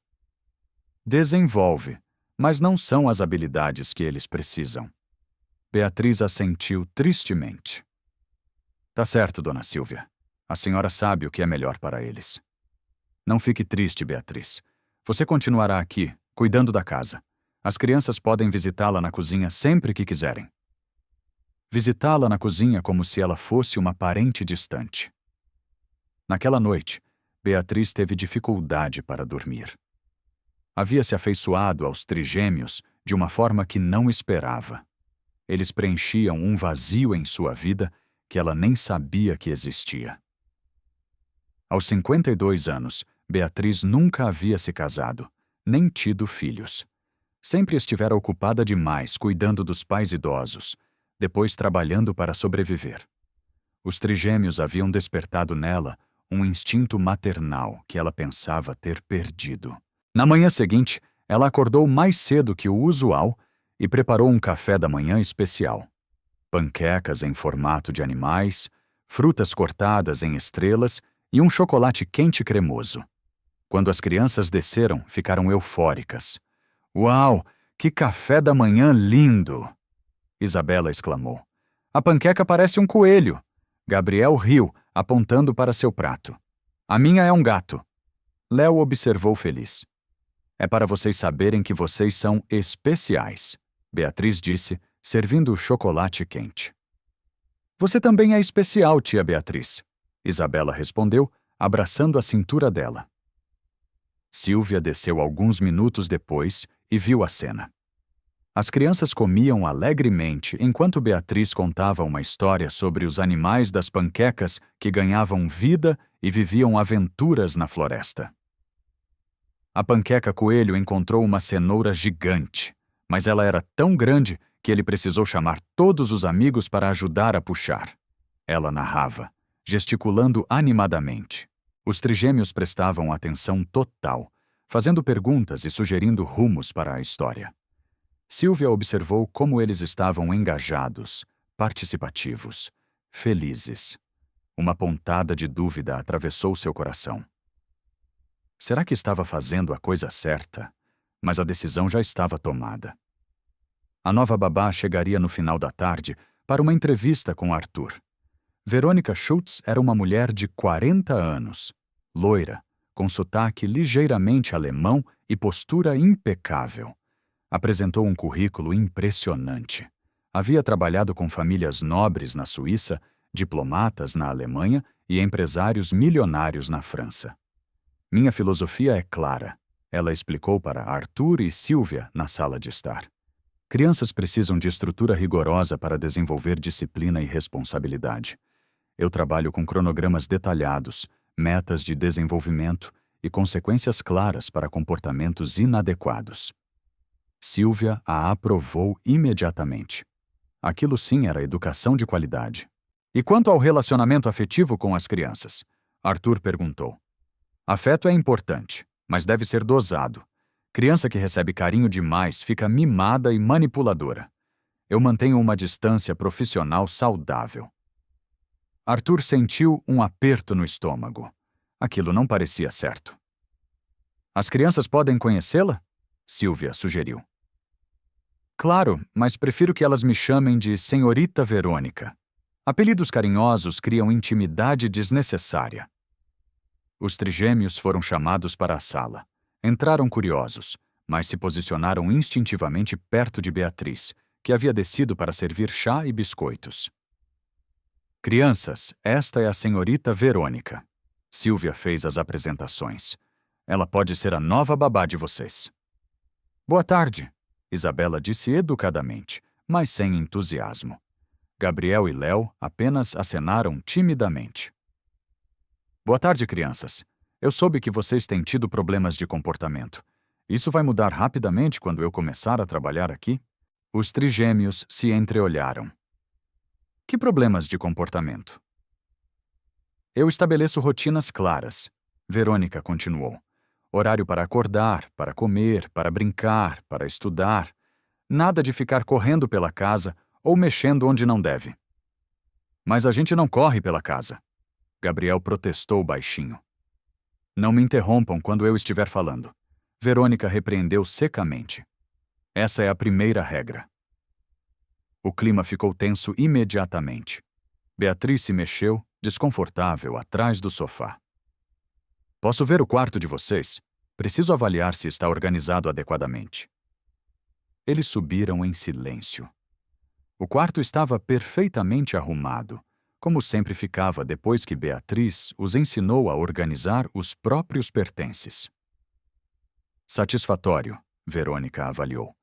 Desenvolve, mas não são as habilidades que eles precisam." Beatriz assentiu tristemente. "Tá certo, dona Silvia. A senhora sabe o que é melhor para eles." "Não fique triste, Beatriz. Você continuará aqui, cuidando da casa. As crianças podem visitá-la na cozinha sempre que quiserem." Visitá-la na cozinha como se ela fosse uma parente distante. Naquela noite, Beatriz teve dificuldade para dormir. Havia se afeiçoado aos trigêmeos de uma forma que não esperava. Eles preenchiam um vazio em sua vida que ela nem sabia que existia. Aos 52 anos, Beatriz nunca havia se casado, nem tido filhos. Sempre estivera ocupada demais cuidando dos pais idosos, depois trabalhando para sobreviver. Os trigêmeos haviam despertado nela um instinto maternal que ela pensava ter perdido. Na manhã seguinte, ela acordou mais cedo que o usual e preparou um café da manhã especial. Panquecas em formato de animais, frutas cortadas em estrelas e um chocolate quente cremoso. Quando as crianças desceram, ficaram eufóricas. "Uau, que café da manhã lindo!" Isabela exclamou. "A panqueca parece um coelho." Gabriel riu, apontando para seu prato. "A minha é um gato." Léo observou feliz. "É para vocês saberem que vocês são especiais", Beatriz disse, servindo o chocolate quente. "Você também é especial, tia Beatriz", Isabela respondeu, abraçando a cintura dela. Silvia desceu alguns minutos depois e viu a cena. As crianças comiam alegremente enquanto Beatriz contava uma história sobre os animais das panquecas que ganhavam vida e viviam aventuras na floresta. A panqueca coelho encontrou uma cenoura gigante, mas ela era tão grande que ele precisou chamar todos os amigos para ajudar a puxar. Ela narrava, gesticulando animadamente. Os trigêmeos prestavam atenção total, fazendo perguntas e sugerindo rumos para a história. Silvia observou como eles estavam engajados, participativos, felizes. Uma pontada de dúvida atravessou seu coração. Será que estava fazendo a coisa certa? Mas a decisão já estava tomada. A nova babá chegaria no final da tarde para uma entrevista com Arthur. Verônica Schultz era uma mulher de 40 anos, loira, com sotaque ligeiramente alemão e postura impecável. Apresentou um currículo impressionante. Havia trabalhado com famílias nobres na Suíça, diplomatas na Alemanha e empresários milionários na França. Minha filosofia é clara, ela explicou para Arthur e Silvia na sala de estar. Crianças precisam de estrutura rigorosa para desenvolver disciplina e responsabilidade. Eu trabalho com cronogramas detalhados, metas de desenvolvimento e consequências claras para comportamentos inadequados. Silvia a aprovou imediatamente. Aquilo sim era educação de qualidade. E quanto ao relacionamento afetivo com as crianças? Arthur perguntou. Afeto é importante, mas deve ser dosado. Criança que recebe carinho demais fica mimada e manipuladora. Eu mantenho uma distância profissional saudável. Arthur sentiu um aperto no estômago. Aquilo não parecia certo. As crianças podem conhecê-la? Silvia sugeriu. Claro, mas prefiro que elas me chamem de Senhorita Verônica. Apelidos carinhosos criam intimidade desnecessária. Os trigêmeos foram chamados para a sala. Entraram curiosos, mas se posicionaram instintivamente perto de Beatriz, que havia descido para servir chá e biscoitos. Crianças, esta é a senhorita Verônica. Silvia fez as apresentações. Ela pode ser a nova babá de vocês. Boa tarde, Isabela disse educadamente, mas sem entusiasmo. Gabriel e Léo apenas acenaram timidamente. Boa tarde, crianças. Eu soube que vocês têm tido problemas de comportamento. Isso vai mudar rapidamente quando eu começar a trabalhar aqui? Os trigêmeos se entreolharam. Que problemas de comportamento? Eu estabeleço rotinas claras. Verônica continuou. Horário para acordar, para comer, para brincar, para estudar. Nada de ficar correndo pela casa ou mexendo onde não deve. Mas a gente não corre pela casa. Gabriel protestou baixinho. Não me interrompam quando eu estiver falando. Verônica repreendeu secamente. Essa é a primeira regra. O clima ficou tenso imediatamente. Beatriz se mexeu, desconfortável, atrás do sofá. Posso ver o quarto de vocês? Preciso avaliar se está organizado adequadamente. Eles subiram em silêncio. O quarto estava perfeitamente arrumado, como sempre ficava depois que Beatriz os ensinou a organizar os próprios pertences. Satisfatório, Verônica avaliou.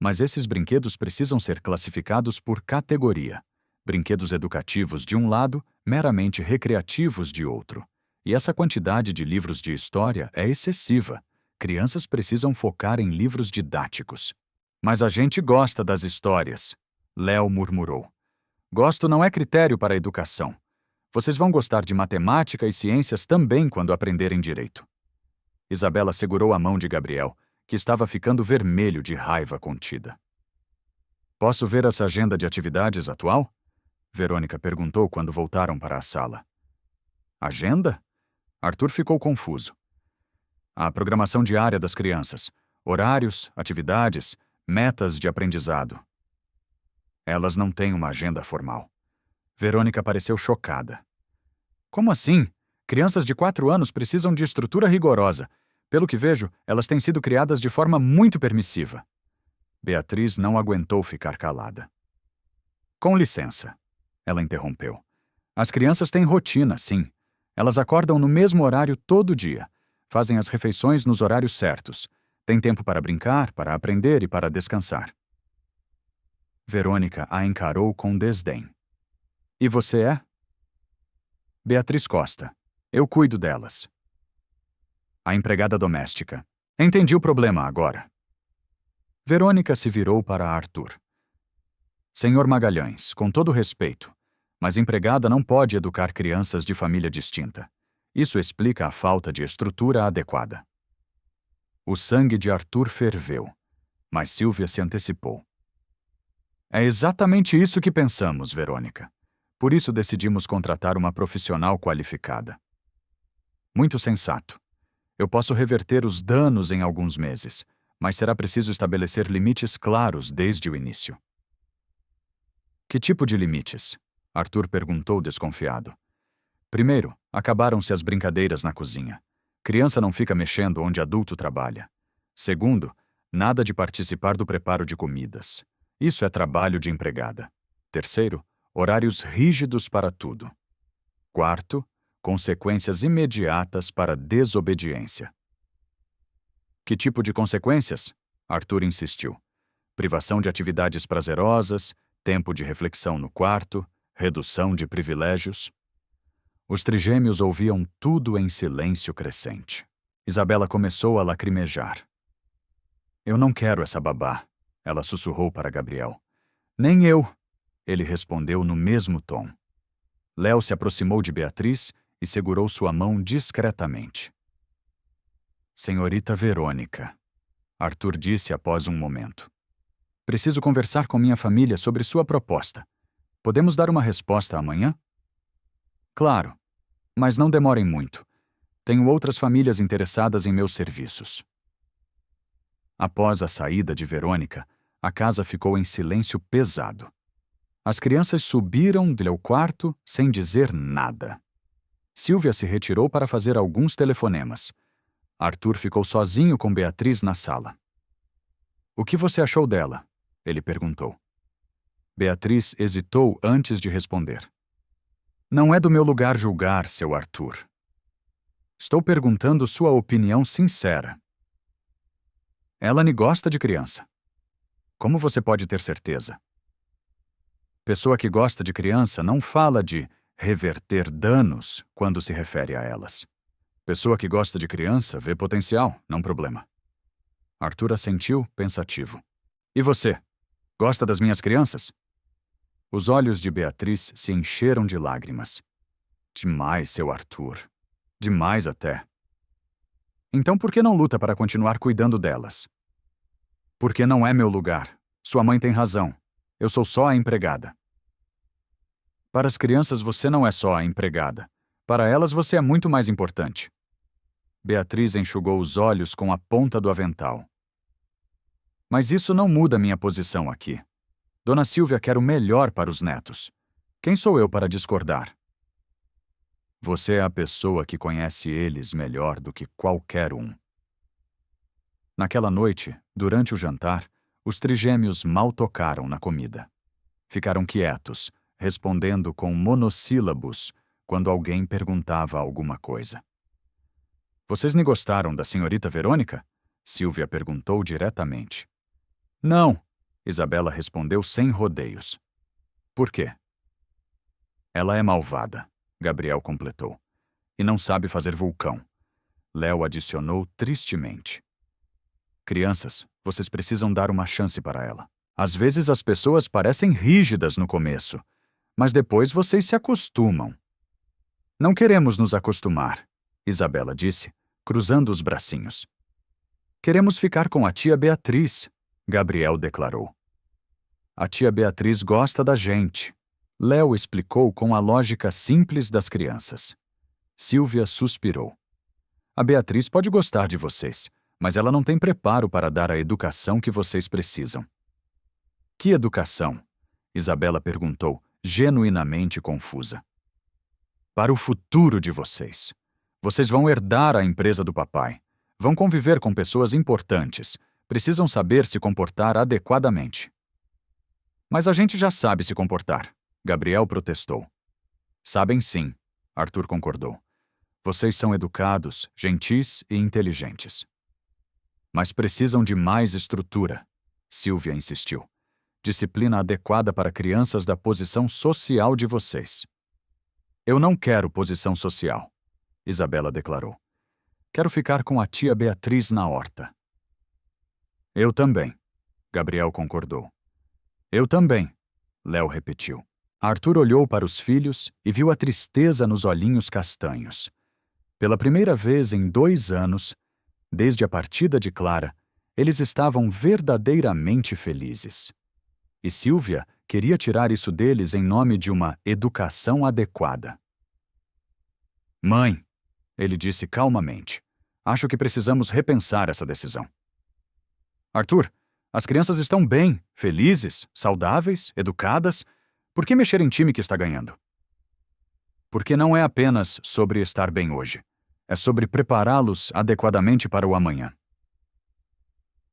Mas esses brinquedos precisam ser classificados por categoria. Brinquedos educativos de um lado, meramente recreativos de outro. E essa quantidade de livros de história é excessiva. Crianças precisam focar em livros didáticos. Mas a gente gosta das histórias, Léo murmurou. Gosto não é critério para a educação. Vocês vão gostar de matemática e ciências também quando aprenderem direito. Isabela segurou a mão de Gabriel, que estava ficando vermelho de raiva contida. Posso ver essa agenda de atividades atual? Verônica perguntou quando voltaram para a sala. Agenda? Arthur ficou confuso. A programação diária das crianças, horários, atividades, metas de aprendizado. Elas não têm uma agenda formal. Verônica pareceu chocada. Como assim? Crianças de 4 anos precisam de estrutura rigorosa. Pelo que vejo, elas têm sido criadas de forma muito permissiva. Beatriz não aguentou ficar calada. Com licença, ela interrompeu. As crianças têm rotina, sim. Elas acordam no mesmo horário todo dia. Fazem as refeições nos horários certos. Têm tempo para brincar, para aprender e para descansar. Verônica a encarou com desdém. E você é? Beatriz Costa. Eu cuido delas. A empregada doméstica. Entendi o problema agora. Verônica se virou para Arthur. Senhor Magalhães, com todo respeito, mas empregada não pode educar crianças de família distinta. Isso explica a falta de estrutura adequada. O sangue de Arthur ferveu, mas Silvia se antecipou. É exatamente isso que pensamos, Verônica. Por isso decidimos contratar uma profissional qualificada. Muito sensato. Eu posso reverter os danos em alguns meses, mas será preciso estabelecer limites claros desde o início. Que tipo de limites? Arthur perguntou desconfiado. Primeiro, acabaram-se as brincadeiras na cozinha. Criança não fica mexendo onde adulto trabalha. Segundo, nada de participar do preparo de comidas. Isso é trabalho de empregada. Terceiro, horários rígidos para tudo. Quarto, consequências imediatas para desobediência. Que tipo de consequências? Arthur insistiu. Privação de atividades prazerosas, tempo de reflexão no quarto, redução de privilégios. Os trigêmeos ouviam tudo em silêncio crescente. Isabela começou a lacrimejar. Eu não quero essa babá, ela sussurrou para Gabriel. Nem eu, ele respondeu no mesmo tom. Léo se aproximou de Beatriz e segurou sua mão discretamente. Senhorita Verônica, Arthur disse após um momento. Preciso conversar com minha família sobre sua proposta. Podemos dar uma resposta amanhã? Claro, mas não demorem muito. Tenho outras famílias interessadas em meus serviços. Após a saída de Verônica, a casa ficou em silêncio pesado. As crianças subiram do quarto sem dizer nada. Sílvia se retirou para fazer alguns telefonemas. Arthur ficou sozinho com Beatriz na sala. O que você achou dela? Ele perguntou. Beatriz hesitou antes de responder. Não é do meu lugar julgar, seu Arthur. Estou perguntando sua opinião sincera. Elane gosta de criança. Como você pode ter certeza? Pessoa que gosta de criança não fala de reverter danos quando se refere a elas. Pessoa que gosta de criança vê potencial, não problema. Arthur assentiu, pensativo. E você? Gosta das minhas crianças? Os olhos de Beatriz se encheram de lágrimas. Demais, seu Arthur. Demais até. Então por que não luta para continuar cuidando delas? Porque não é meu lugar. Sua mãe tem razão. Eu sou só a empregada. Para as crianças você não é só a empregada. Para elas você é muito mais importante. Beatriz enxugou os olhos com a ponta do avental. Mas isso não muda minha posição aqui. Dona Sílvia quer o melhor para os netos. Quem sou eu para discordar? Você é a pessoa que conhece eles melhor do que qualquer um. Naquela noite, durante o jantar, os trigêmeos mal tocaram na comida. Ficaram quietos, respondendo com monossílabos quando alguém perguntava alguma coisa. Vocês nem gostaram da senhorita Verônica? Sílvia perguntou diretamente. Não, Isabela respondeu sem rodeios. Por quê? Ela é malvada, Gabriel completou. E não sabe fazer vulcão. Léo adicionou tristemente. Crianças, vocês precisam dar uma chance para ela. Às vezes as pessoas parecem rígidas no começo, mas depois vocês se acostumam. Não queremos nos acostumar, Isabela disse, cruzando os bracinhos. Queremos ficar com a tia Beatriz, Gabriel declarou. A tia Beatriz gosta da gente, Léo explicou com a lógica simples das crianças. Sílvia suspirou. A Beatriz pode gostar de vocês, mas ela não tem preparo para dar a educação que vocês precisam. Que educação? Isabela perguntou, genuinamente confusa. Para o futuro de vocês. Vocês vão herdar a empresa do papai. Vão conviver com pessoas importantes. Precisam saber se comportar adequadamente. Mas a gente já sabe se comportar, Gabriel protestou. Sabem sim, Arthur concordou. Vocês são educados, gentis e inteligentes. Mas precisam de mais estrutura, Sílvia insistiu. Disciplina adequada para crianças da posição social de vocês. Eu não quero posição social, Isabela declarou. Quero ficar com a tia Beatriz na horta. Eu também, Gabriel concordou. Eu também, Léo repetiu. Arthur olhou para os filhos e viu a tristeza nos olhinhos castanhos. Pela primeira vez em 2 anos, desde a partida de Clara, eles estavam verdadeiramente felizes. E Sílvia queria tirar isso deles em nome de uma educação adequada. Mãe, ele disse calmamente, Acho que precisamos repensar essa decisão. Arthur, as crianças estão bem, felizes, saudáveis, educadas. Por que mexer em time que está ganhando? Porque não é apenas sobre estar bem hoje. É sobre prepará-los adequadamente para o amanhã.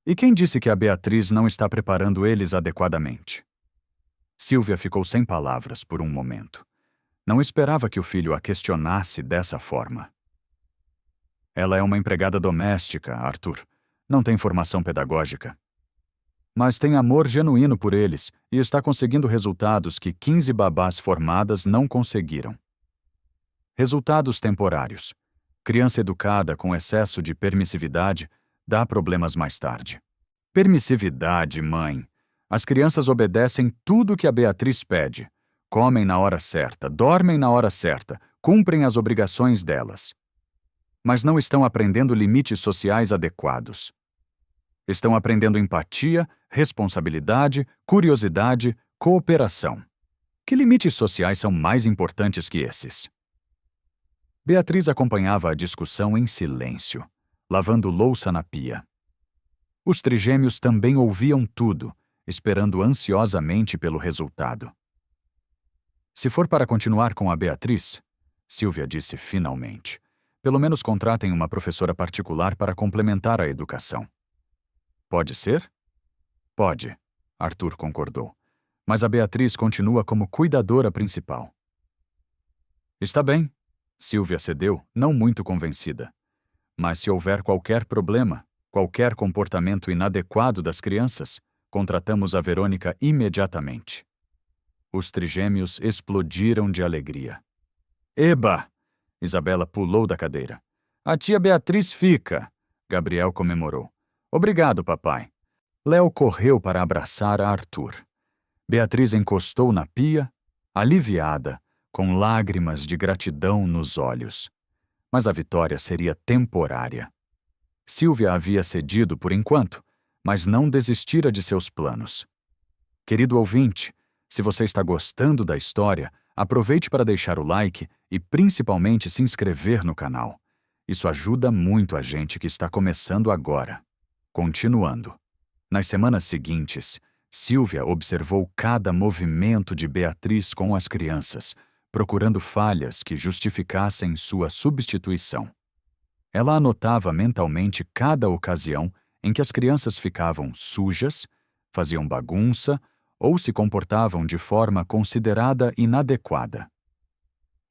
E quem disse que a Beatriz não está preparando eles adequadamente? Silvia ficou sem palavras por um momento. Não esperava que o filho a questionasse dessa forma. Ela é uma empregada doméstica, Arthur. Não tem formação pedagógica. Mas tem amor genuíno por eles e está conseguindo resultados que 15 babás formadas não conseguiram. Resultados temporários. Criança educada com excesso de permissividade dá problemas mais tarde. Permissividade, mãe. As crianças obedecem tudo que a Beatriz pede. Comem na hora certa, dormem na hora certa, cumprem as obrigações delas. Mas não estão aprendendo limites sociais adequados. Estão aprendendo empatia, responsabilidade, curiosidade, cooperação. Que limites sociais são mais importantes que esses? Beatriz acompanhava a discussão em silêncio, lavando louça na pia. Os trigêmeos também ouviam tudo, esperando ansiosamente pelo resultado. Se for para continuar com a Beatriz, Silvia disse finalmente, pelo menos contratem uma professora particular para complementar a educação. Pode ser? Pode, Arthur concordou. Mas a Beatriz continua como cuidadora principal. Está bem, Silvia cedeu, não muito convencida. Mas se houver qualquer problema, qualquer comportamento inadequado das crianças, contratamos a Verônica imediatamente. Os trigêmeos explodiram de alegria. Eba! Isabela pulou da cadeira. A tia Beatriz fica! Gabriel comemorou. Obrigado, papai. Léo correu para abraçar a Arthur. Beatriz encostou na pia, aliviada, com lágrimas de gratidão nos olhos. Mas a vitória seria temporária. Silvia havia cedido por enquanto, mas não desistira de seus planos. Querido ouvinte, se você está gostando da história, aproveite para deixar o like e principalmente se inscrever no canal. Isso ajuda muito a gente que está começando agora. Continuando. Nas semanas seguintes, Silvia observou cada movimento de Beatriz com as crianças, procurando falhas que justificassem sua substituição. Ela anotava mentalmente cada ocasião em que as crianças ficavam sujas, faziam bagunça ou se comportavam de forma considerada inadequada.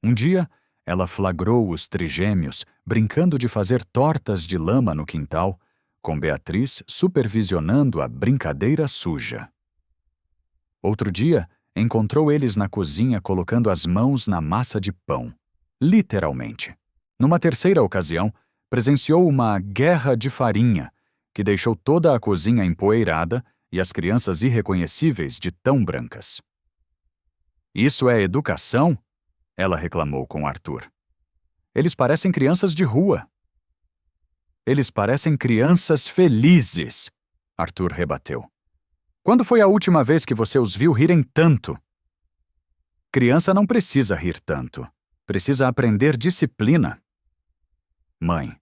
Um dia, ela flagrou os trigêmeos brincando de fazer tortas de lama no quintal, com Beatriz supervisionando a brincadeira suja. Outro dia, encontrou eles na cozinha colocando as mãos na massa de pão. Literalmente. Numa terceira ocasião, presenciou uma guerra de farinha, que deixou toda a cozinha empoeirada e as crianças irreconhecíveis de tão brancas. Isso é educação? Ela reclamou com Arthur. Eles parecem crianças de rua. Eles parecem crianças felizes, Arthur rebateu. Quando foi a última vez que você os viu rirem tanto? Criança não precisa rir tanto. Precisa aprender disciplina. Mãe,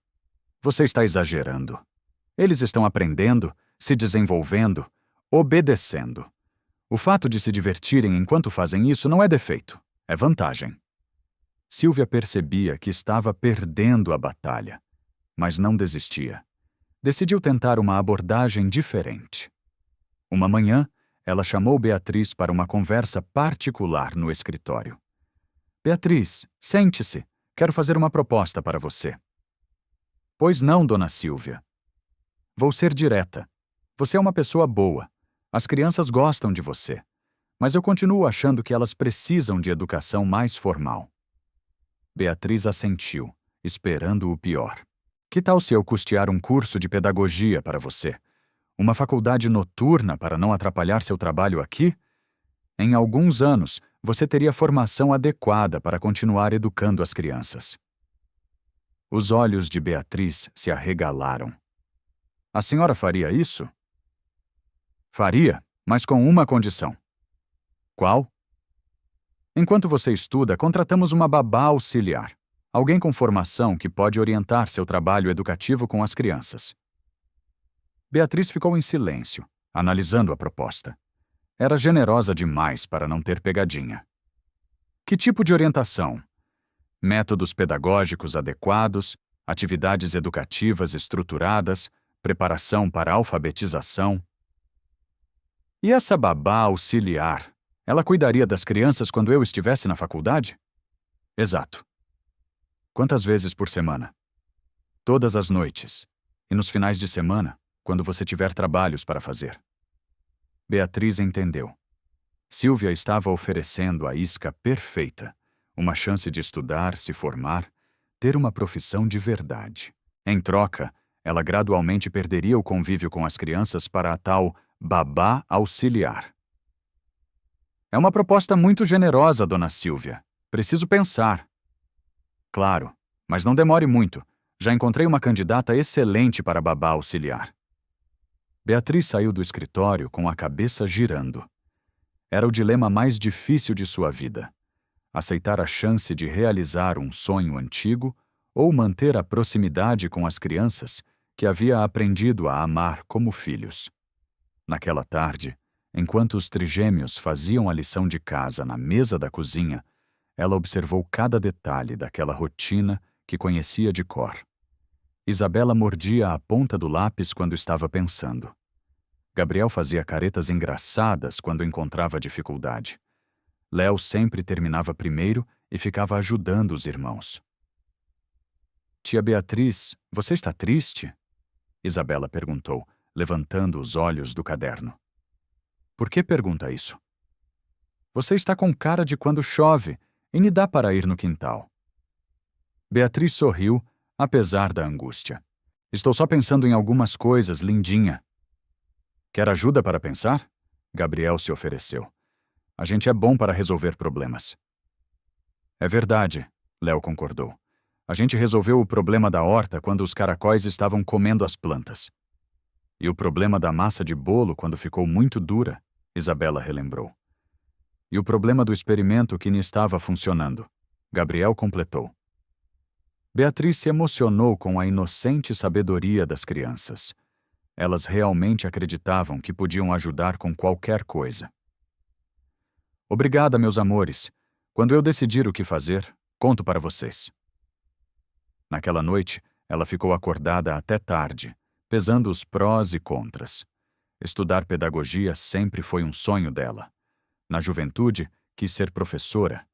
você está exagerando. Eles estão aprendendo, se desenvolvendo, obedecendo. O fato de se divertirem enquanto fazem isso não é defeito, é vantagem. Silvia percebia que estava perdendo a batalha, mas não desistia. Decidiu tentar uma abordagem diferente. Uma manhã, ela chamou Beatriz para uma conversa particular no escritório. Beatriz, sente-se. Quero fazer uma proposta para você. Pois não, dona Silvia. Vou ser direta. Você é uma pessoa boa. As crianças gostam de você. Mas eu continuo achando que elas precisam de educação mais formal. Beatriz assentiu, esperando o pior. Que tal se eu custear um curso de pedagogia para você? Uma faculdade noturna para não atrapalhar seu trabalho aqui? Em alguns anos, você teria formação adequada para continuar educando as crianças. Os olhos de Beatriz se arregalaram. A senhora faria isso? Faria, mas com uma condição. Qual? Enquanto você estuda, contratamos uma babá auxiliar. Alguém com formação que pode orientar seu trabalho educativo com as crianças. Beatriz ficou em silêncio, analisando a proposta. Era generosa demais para não ter pegadinha. Que tipo de orientação? Métodos pedagógicos adequados, atividades educativas estruturadas, preparação para a alfabetização. E essa babá auxiliar, ela cuidaria das crianças quando eu estivesse na faculdade? Exato. Quantas vezes por semana? Todas as noites. E nos finais de semana, quando você tiver trabalhos para fazer. Beatriz entendeu. Silvia estava oferecendo a isca perfeita, uma chance de estudar, se formar, ter uma profissão de verdade. Em troca, ela gradualmente perderia o convívio com as crianças para a tal babá auxiliar. É uma proposta muito generosa, dona Silvia. Preciso pensar. Claro, mas não demore muito. Já encontrei uma candidata excelente para babá auxiliar. Beatriz saiu do escritório com a cabeça girando. Era o dilema mais difícil de sua vida. Aceitar a chance de realizar um sonho antigo ou manter a proximidade com as crianças que havia aprendido a amar como filhos. Naquela tarde, enquanto os trigêmeos faziam a lição de casa na mesa da cozinha, ela observou cada detalhe daquela rotina que conhecia de cor. Isabela mordia a ponta do lápis quando estava pensando. Gabriel fazia caretas engraçadas quando encontrava dificuldade. Léo sempre terminava primeiro e ficava ajudando os irmãos. Tia Beatriz, você está triste? Isabela perguntou, levantando os olhos do caderno. Por que pergunta isso? Você está com cara de quando chove e me dá para ir no quintal. Beatriz sorriu, apesar da angústia. Estou só pensando em algumas coisas, lindinha. Quer ajuda para pensar? Gabriel se ofereceu. A gente é bom para resolver problemas. É verdade, Léo concordou. A gente resolveu o problema da horta quando os caracóis estavam comendo as plantas. E o problema da massa de bolo quando ficou muito dura, Isabela relembrou. E o problema do experimento que não estava funcionando, Gabriel completou. Beatriz se emocionou com a inocente sabedoria das crianças. Elas realmente acreditavam que podiam ajudar com qualquer coisa. Obrigada, meus amores. Quando eu decidir o que fazer, conto para vocês. Naquela noite, ela ficou acordada até tarde, pesando os prós e contras. Estudar pedagogia sempre foi um sonho dela. Na juventude, quis ser professora,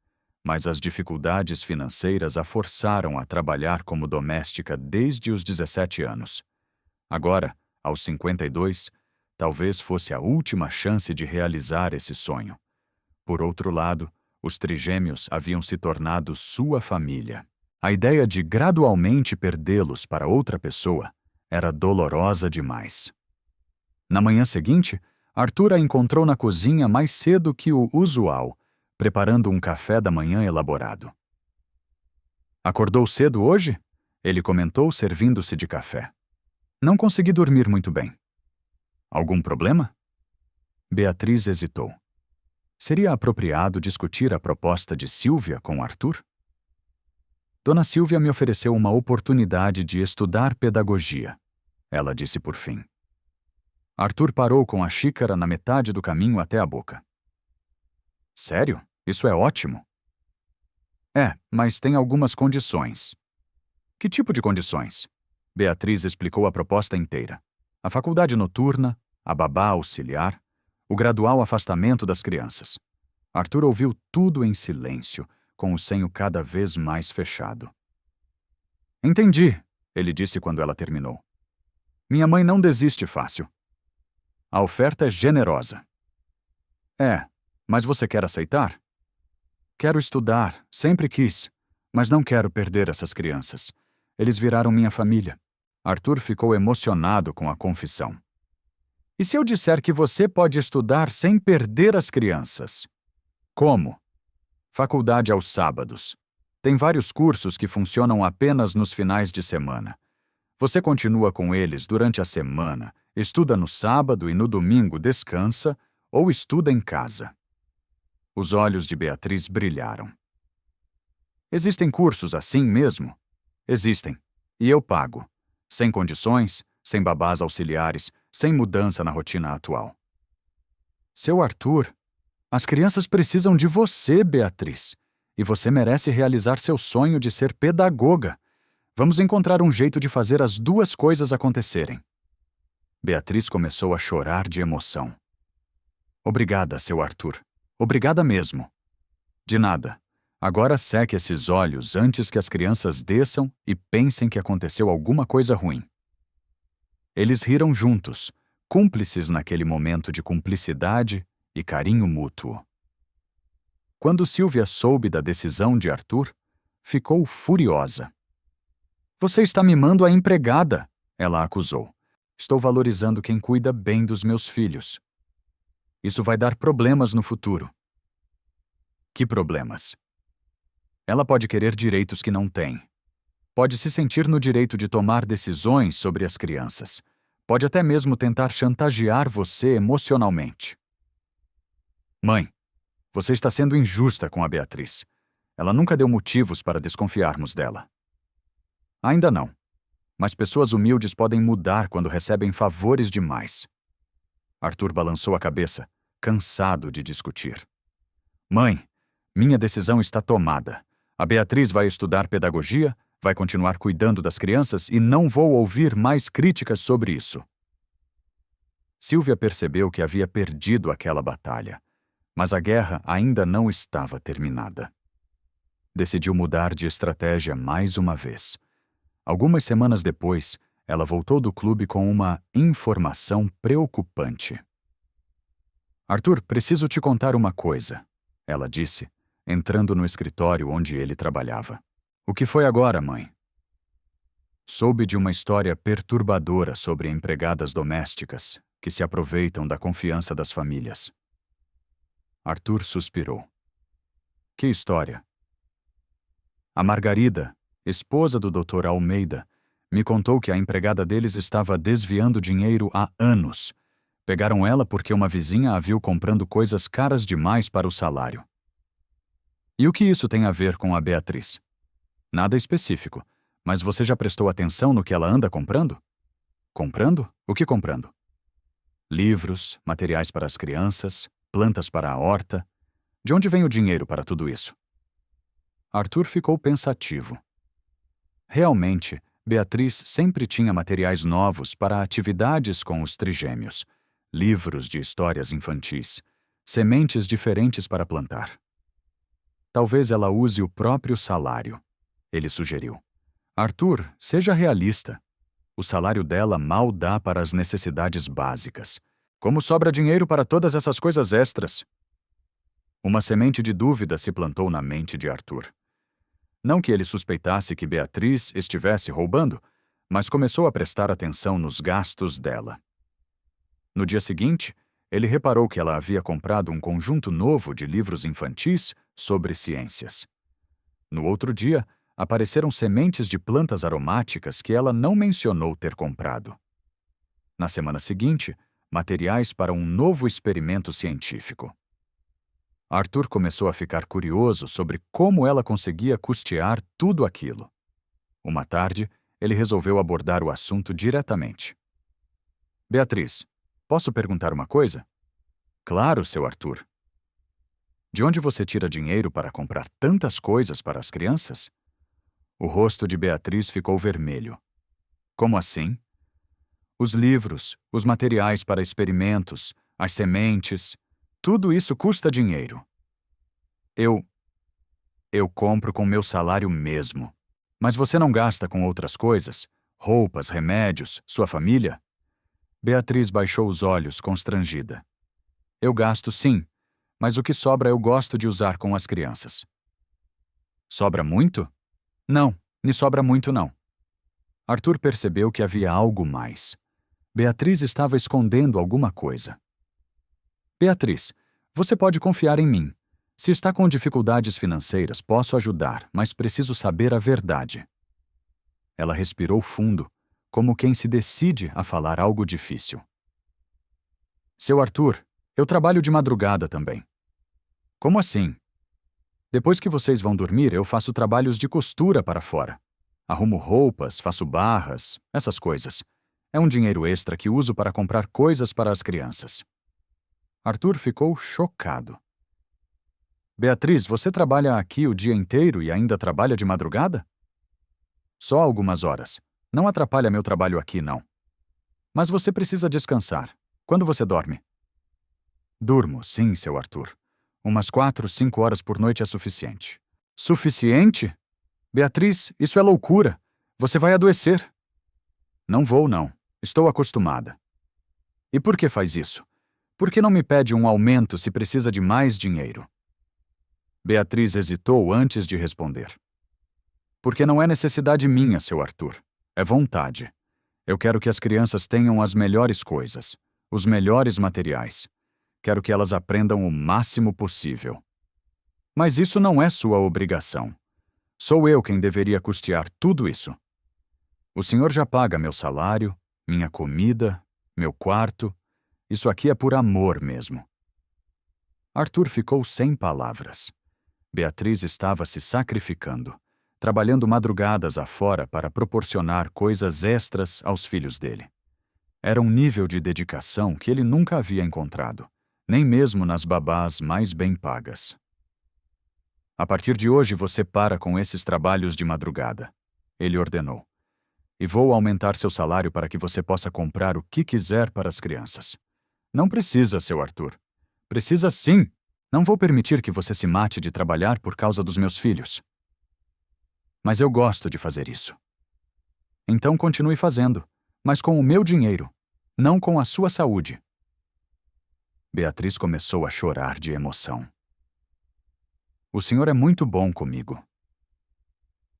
mas as dificuldades financeiras a forçaram a trabalhar como doméstica desde os 17 anos. Agora, aos 52, talvez fosse a última chance de realizar esse sonho. Por outro lado, os trigêmeos haviam se tornado sua família. A ideia de gradualmente perdê-los para outra pessoa era dolorosa demais. Na manhã seguinte, Arthur a encontrou na cozinha mais cedo que o usual, preparando um café da manhã elaborado. Acordou cedo hoje? Ele comentou, servindo-se de café. Não consegui dormir muito bem. Algum problema? Beatriz hesitou. Seria apropriado discutir a proposta de Silvia com Arthur? Dona Silvia me ofereceu uma oportunidade de estudar pedagogia, ela disse por fim. Arthur parou com a xícara na metade do caminho até a boca. Sério? Isso é ótimo. É, mas tem algumas condições. Que tipo de condições? Beatriz explicou a proposta inteira. A faculdade noturna, a babá auxiliar, o gradual afastamento das crianças. Arthur ouviu tudo em silêncio, com o senho cada vez mais fechado. Entendi, ele disse quando ela terminou. Minha mãe não desiste fácil. A oferta é generosa. É, mas você quer aceitar? Quero estudar, sempre quis, mas não quero perder essas crianças. Eles viraram minha família. Arthur ficou emocionado com a confissão. E se eu disser que você pode estudar sem perder as crianças? Como? Faculdade aos sábados. Tem vários cursos que funcionam apenas nos finais de semana. Você continua com eles durante a semana, estuda no sábado e no domingo descansa ou estuda em casa. Os olhos de Beatriz brilharam. Existem cursos assim mesmo? Existem. E eu pago. Sem condições, sem babás auxiliares, sem mudança na rotina atual. Seu Arthur, as crianças precisam de você, Beatriz. E você merece realizar seu sonho de ser pedagoga. Vamos encontrar um jeito de fazer as duas coisas acontecerem. Beatriz começou a chorar de emoção. Obrigada, seu Arthur. Obrigada mesmo. De nada. Agora seque esses olhos antes que as crianças desçam e pensem que aconteceu alguma coisa ruim. Eles riram juntos, cúmplices naquele momento de cumplicidade e carinho mútuo. Quando Silvia soube da decisão de Arthur, ficou furiosa. Você está mimando a empregada, ela acusou. Estou valorizando quem cuida bem dos meus filhos. Isso vai dar problemas no futuro. Que problemas? Ela pode querer direitos que não tem. Pode se sentir no direito de tomar decisões sobre as crianças. Pode até mesmo tentar chantagear você emocionalmente. Mãe, você está sendo injusta com a Beatriz. Ela nunca deu motivos para desconfiarmos dela. Ainda não. Mas pessoas humildes podem mudar quando recebem favores demais. Arthur balançou a cabeça, cansado de discutir. Mãe, minha decisão está tomada. A Beatriz vai estudar pedagogia, vai continuar cuidando das crianças e não vou ouvir mais críticas sobre isso. Silvia percebeu que havia perdido aquela batalha, mas a guerra ainda não estava terminada. Decidiu mudar de estratégia mais uma vez. Algumas semanas depois, ela voltou do clube com uma informação preocupante. Arthur, preciso te contar uma coisa, ela disse, entrando no escritório onde ele trabalhava. O que foi agora, mãe? Soube de uma história perturbadora sobre empregadas domésticas que se aproveitam da confiança das famílias. Arthur suspirou. Que história? A Margarida, esposa do Dr. Almeida, me contou que a empregada deles estava desviando dinheiro há anos. Pegaram ela porque uma vizinha a viu comprando coisas caras demais para o salário. E o que isso tem a ver com a Beatriz? Nada específico, mas você já prestou atenção no que ela anda comprando? Comprando? O que comprando? Livros, materiais para as crianças, plantas para a horta. De onde vem o dinheiro para tudo isso? Arthur ficou pensativo. Realmente, Beatriz sempre tinha materiais novos para atividades com os trigêmeos, livros de histórias infantis, sementes diferentes para plantar. Talvez ela use o próprio salário, ele sugeriu. Arthur, seja realista. O salário dela mal dá para as necessidades básicas. Como sobra dinheiro para todas essas coisas extras? Uma semente de dúvida se plantou na mente de Arthur. Não que ele suspeitasse que Beatriz estivesse roubando, mas começou a prestar atenção nos gastos dela. No dia seguinte, ele reparou que ela havia comprado um conjunto novo de livros infantis sobre ciências. No outro dia, apareceram sementes de plantas aromáticas que ela não mencionou ter comprado. Na semana seguinte, materiais para um novo experimento científico. Arthur começou a ficar curioso sobre como ela conseguia custear tudo aquilo. Uma tarde, ele resolveu abordar o assunto diretamente. Beatriz, posso perguntar uma coisa? Claro, seu Arthur. De onde você tira dinheiro para comprar tantas coisas para as crianças? O rosto de Beatriz ficou vermelho. Como assim? Os livros, os materiais para experimentos, as sementes, tudo isso custa dinheiro. Eu compro com meu salário mesmo. Mas você não gasta com outras coisas? Roupas, remédios, sua família? Beatriz baixou os olhos, constrangida. Eu gasto sim, mas o que sobra eu gosto de usar com as crianças. Sobra muito? Não, me sobra muito não. Arthur percebeu que havia algo mais. Beatriz estava escondendo alguma coisa. Beatriz, você pode confiar em mim. Se está com dificuldades financeiras, posso ajudar, mas preciso saber a verdade. Ela respirou fundo, como quem se decide a falar algo difícil. Seu Arthur, eu trabalho de madrugada também. Como assim? Depois que vocês vão dormir, eu faço trabalhos de costura para fora. Arrumo roupas, faço barras, essas coisas. É um dinheiro extra que uso para comprar coisas para as crianças. Arthur ficou chocado. Beatriz, você trabalha aqui o dia inteiro e ainda trabalha de madrugada? Só algumas horas. Não atrapalha meu trabalho aqui, não. Mas você precisa descansar. Quando você dorme? Durmo, sim, seu Arthur. Umas 4, 5 horas por noite é suficiente. Suficiente? Beatriz, isso é loucura. Você vai adoecer. Não vou, não. Estou acostumada. E por que faz isso? Por que não me pede um aumento se precisa de mais dinheiro? Beatriz hesitou antes de responder. Porque não é necessidade minha, seu Arthur. É vontade. Eu quero que as crianças tenham as melhores coisas, os melhores materiais. Quero que elas aprendam o máximo possível. Mas isso não é sua obrigação. Sou eu quem deveria custear tudo isso. O senhor já paga meu salário, minha comida, meu quarto. Isso aqui é por amor mesmo. Arthur ficou sem palavras. Beatriz estava se sacrificando, trabalhando madrugadas afora para proporcionar coisas extras aos filhos dele. Era um nível de dedicação que ele nunca havia encontrado, nem mesmo nas babás mais bem pagas. A partir de hoje você para com esses trabalhos de madrugada, ele ordenou. E vou aumentar seu salário para que você possa comprar o que quiser para as crianças. Não precisa, seu Arthur. Precisa sim. Não vou permitir que você se mate de trabalhar por causa dos meus filhos. Mas eu gosto de fazer isso. Então continue fazendo, mas com o meu dinheiro, não com a sua saúde. Beatriz começou a chorar de emoção. O senhor é muito bom comigo.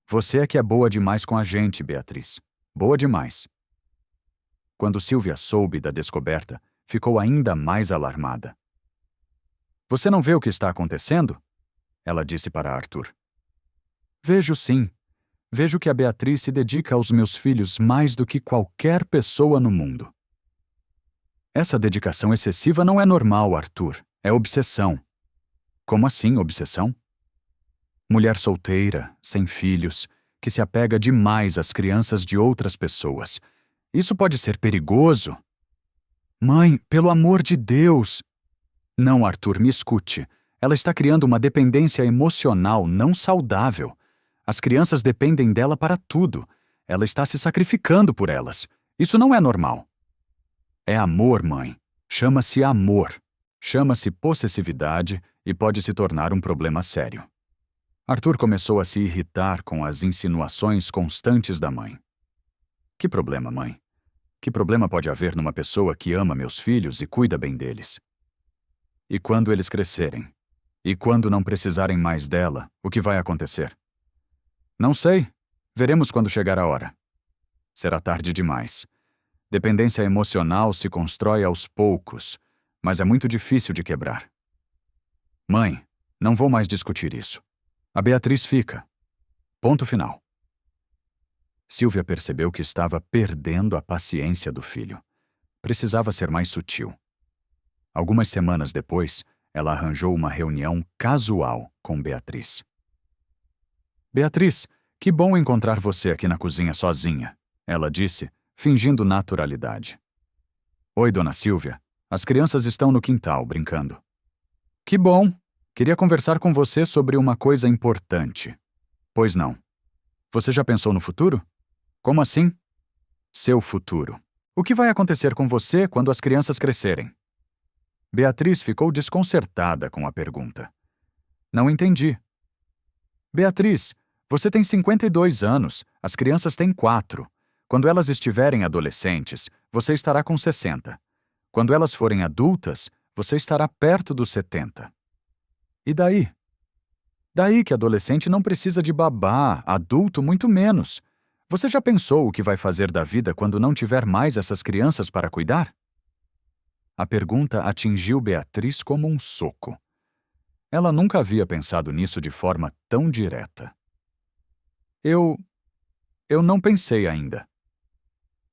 Você é que é boa demais com a gente, Beatriz. Boa demais. Quando Silvia soube da descoberta, ficou ainda mais alarmada. Você não vê o que está acontecendo? Ela disse para Arthur. Vejo sim. Vejo que a Beatriz se dedica aos meus filhos mais do que qualquer pessoa no mundo. Essa dedicação excessiva não é normal, Arthur. É obsessão. Como assim, obsessão? Mulher solteira, sem filhos, que se apega demais às crianças de outras pessoas. Isso pode ser perigoso. Mãe, pelo amor de Deus! Não, Arthur, me escute. Ela está criando uma dependência emocional não saudável. As crianças dependem dela para tudo. Ela está se sacrificando por elas. Isso não é normal. É amor, mãe. Chama-se amor. Chama-se possessividade e pode se tornar um problema sério. Arthur começou a se irritar com as insinuações constantes da mãe. Que problema, mãe? Que problema pode haver numa pessoa que ama meus filhos e cuida bem deles? E quando eles crescerem? E quando não precisarem mais dela, o que vai acontecer? Não sei. Veremos quando chegar a hora. Será tarde demais. Dependência emocional se constrói aos poucos, mas é muito difícil de quebrar. Mãe, não vou mais discutir isso. A Beatriz fica. Ponto final. Silvia percebeu que estava perdendo a paciência do filho. Precisava ser mais sutil. Algumas semanas depois, ela arranjou uma reunião casual com Beatriz. Beatriz, que bom encontrar você aqui na cozinha sozinha, ela disse, fingindo naturalidade. Oi, dona Silvia. As crianças estão no quintal, brincando. Que bom. Queria conversar com você sobre uma coisa importante. Pois não. Você já pensou no futuro? Como assim? Seu futuro. O que vai acontecer com você quando as crianças crescerem? Beatriz ficou desconcertada com a pergunta. Não entendi. Beatriz, você tem 52 anos, as crianças têm 4. Quando elas estiverem adolescentes, você estará com 60. Quando elas forem adultas, você estará perto dos 70. E daí? Daí que adolescente não precisa de babá, adulto muito menos. Você já pensou o que vai fazer da vida quando não tiver mais essas crianças para cuidar? A pergunta atingiu Beatriz como um soco. Ela nunca havia pensado nisso de forma tão direta. Eu não pensei ainda.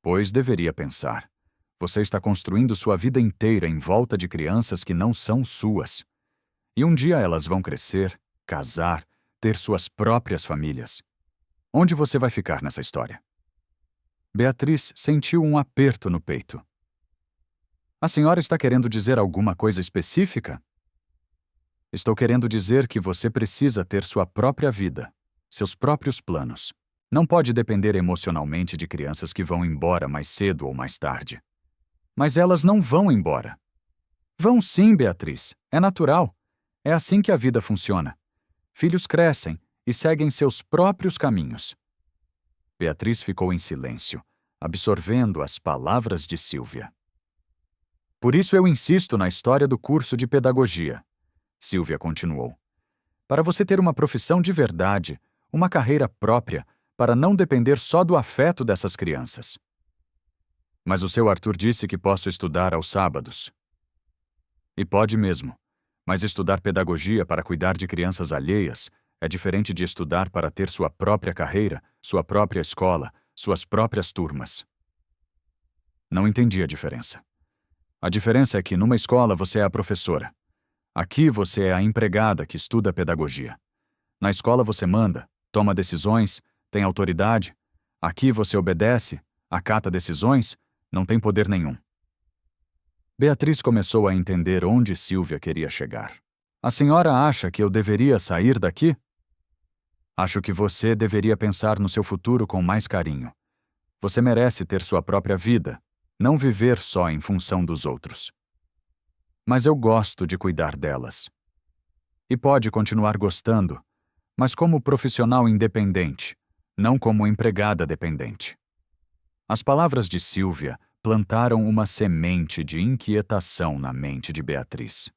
Pois deveria pensar. Você está construindo sua vida inteira em volta de crianças que não são suas. E um dia elas vão crescer, casar, ter suas próprias famílias. Onde você vai ficar nessa história? Beatriz sentiu um aperto no peito. A senhora está querendo dizer alguma coisa específica? Estou querendo dizer que você precisa ter sua própria vida, seus próprios planos. Não pode depender emocionalmente de crianças que vão embora mais cedo ou mais tarde. Mas elas não vão embora. Vão sim, Beatriz. É natural. É assim que a vida funciona. Filhos crescem e seguem seus próprios caminhos. Beatriz ficou em silêncio, absorvendo as palavras de Sílvia. Por isso eu insisto na história do curso de pedagogia. Sílvia continuou. Para você ter uma profissão de verdade, uma carreira própria, para não depender só do afeto dessas crianças. Mas o seu Arthur disse que posso estudar aos sábados. E pode mesmo, mas estudar pedagogia para cuidar de crianças alheias é diferente de estudar para ter sua própria carreira, sua própria escola, suas próprias turmas. Não entendi a diferença. A diferença é que numa escola você é a professora. Aqui você é a empregada que estuda pedagogia. Na escola você manda, toma decisões, tem autoridade. Aqui você obedece, acata decisões, não tem poder nenhum. Beatriz começou a entender onde Sílvia queria chegar. A senhora acha que eu deveria sair daqui? Acho que você deveria pensar no seu futuro com mais carinho. Você merece ter sua própria vida, não viver só em função dos outros. Mas eu gosto de cuidar delas. E pode continuar gostando, mas como profissional independente, não como empregada dependente. As palavras de Sílvia plantaram uma semente de inquietação na mente de Beatriz.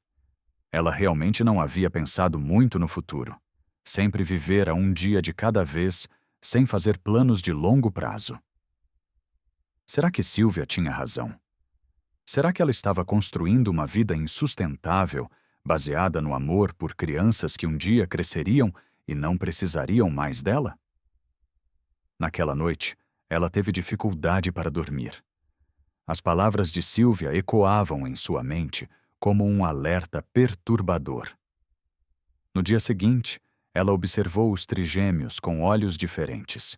Ela realmente não havia pensado muito no futuro. Sempre vivera um dia de cada vez, sem fazer planos de longo prazo. Será que Sílvia tinha razão? Será que ela estava construindo uma vida insustentável, baseada no amor por crianças que um dia cresceriam e não precisariam mais dela? Naquela noite, ela teve dificuldade para dormir. As palavras de Sílvia ecoavam em sua mente como um alerta perturbador. No dia seguinte, ela observou os trigêmeos com olhos diferentes.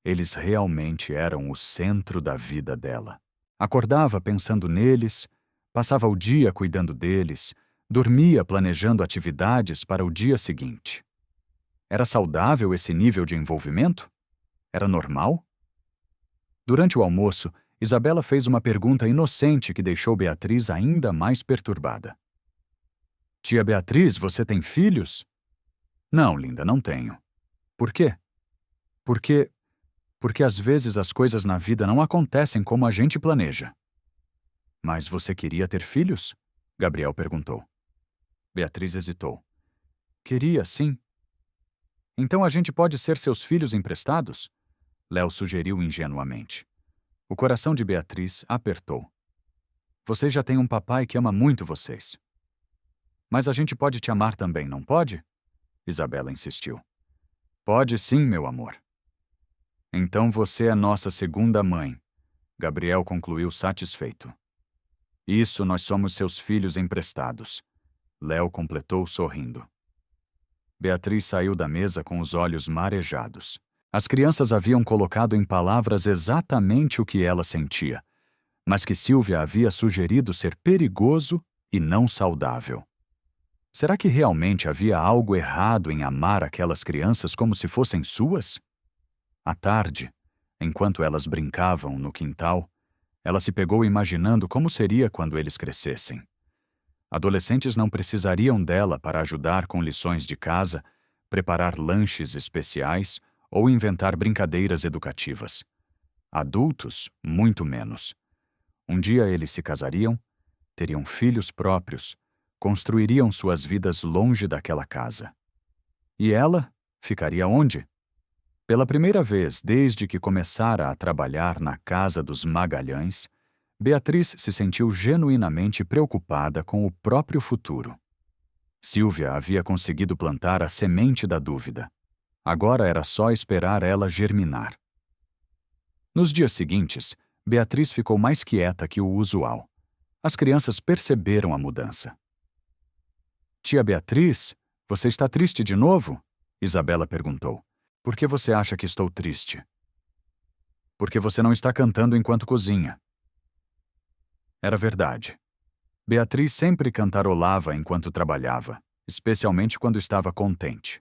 Eles realmente eram o centro da vida dela. Acordava pensando neles, passava o dia cuidando deles, dormia planejando atividades para o dia seguinte. Era saudável esse nível de envolvimento? Era normal? Durante o almoço, Isabela fez uma pergunta inocente que deixou Beatriz ainda mais perturbada. Tia Beatriz, você tem filhos? Não, linda, não tenho. Por quê? Porque às vezes as coisas na vida não acontecem como a gente planeja. Mas você queria ter filhos? Gabriel perguntou. Beatriz hesitou. Queria, sim. Então a gente pode ser seus filhos emprestados? Léo sugeriu ingenuamente. O coração de Beatriz apertou. Vocês já têm um papai que ama muito vocês. Mas a gente pode te amar também, não pode? Isabela insistiu. Pode sim, meu amor. Então você é nossa segunda mãe, Gabriel concluiu satisfeito. Isso, nós somos seus filhos emprestados, Léo completou sorrindo. Beatriz saiu da mesa com os olhos marejados. As crianças haviam colocado em palavras exatamente o que ela sentia, mas que Sílvia havia sugerido ser perigoso e não saudável. Será que realmente havia algo errado em amar aquelas crianças como se fossem suas? À tarde, enquanto elas brincavam no quintal, ela se pegou imaginando como seria quando eles crescessem. Adolescentes não precisariam dela para ajudar com lições de casa, preparar lanches especiais ou inventar brincadeiras educativas. Adultos, muito menos. Um dia eles se casariam, teriam filhos próprios, construiriam suas vidas longe daquela casa. E ela ficaria onde? Pela primeira vez desde que começara a trabalhar na casa dos Magalhães, Beatriz se sentiu genuinamente preocupada com o próprio futuro. Sílvia havia conseguido plantar a semente da dúvida. Agora era só esperar ela germinar. Nos dias seguintes, Beatriz ficou mais quieta que o usual. As crianças perceberam a mudança. Tia Beatriz, Você está triste de novo? Isabela perguntou. Por que você acha que estou triste? Porque você não está cantando enquanto cozinha. Era verdade. Beatriz sempre cantarolava enquanto trabalhava, especialmente quando estava contente.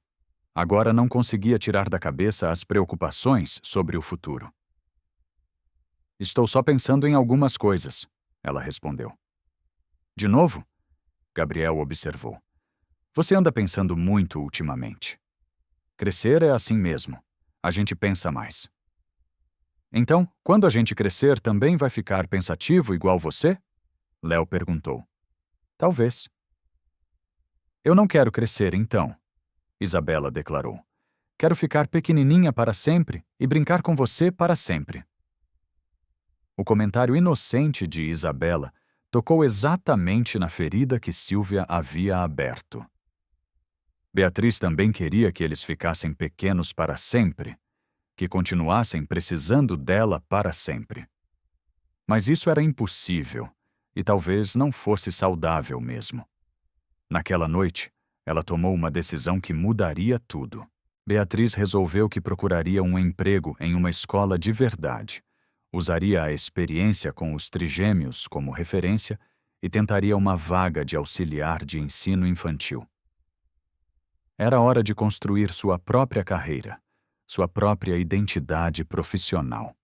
Agora não conseguia tirar da cabeça as preocupações sobre o futuro. Estou só pensando em algumas coisas, ela respondeu. De novo? Gabriel observou. Você anda pensando muito ultimamente. Crescer é assim mesmo. A gente pensa mais. Então, quando a gente crescer, também vai ficar pensativo igual você? Léo perguntou. Talvez. Eu não quero crescer, então, Isabela declarou. Quero ficar pequenininha para sempre e brincar com você para sempre. O comentário inocente de Isabela tocou exatamente na ferida que Sílvia havia aberto. Beatriz também queria que eles ficassem pequenos para sempre, que continuassem precisando dela para sempre. Mas isso era impossível e talvez não fosse saudável mesmo. Naquela noite, ela tomou uma decisão que mudaria tudo. Beatriz resolveu que procuraria um emprego em uma escola de verdade, usaria a experiência com os trigêmeos como referência e tentaria uma vaga de auxiliar de ensino infantil. Era hora de construir sua própria carreira, sua própria identidade profissional.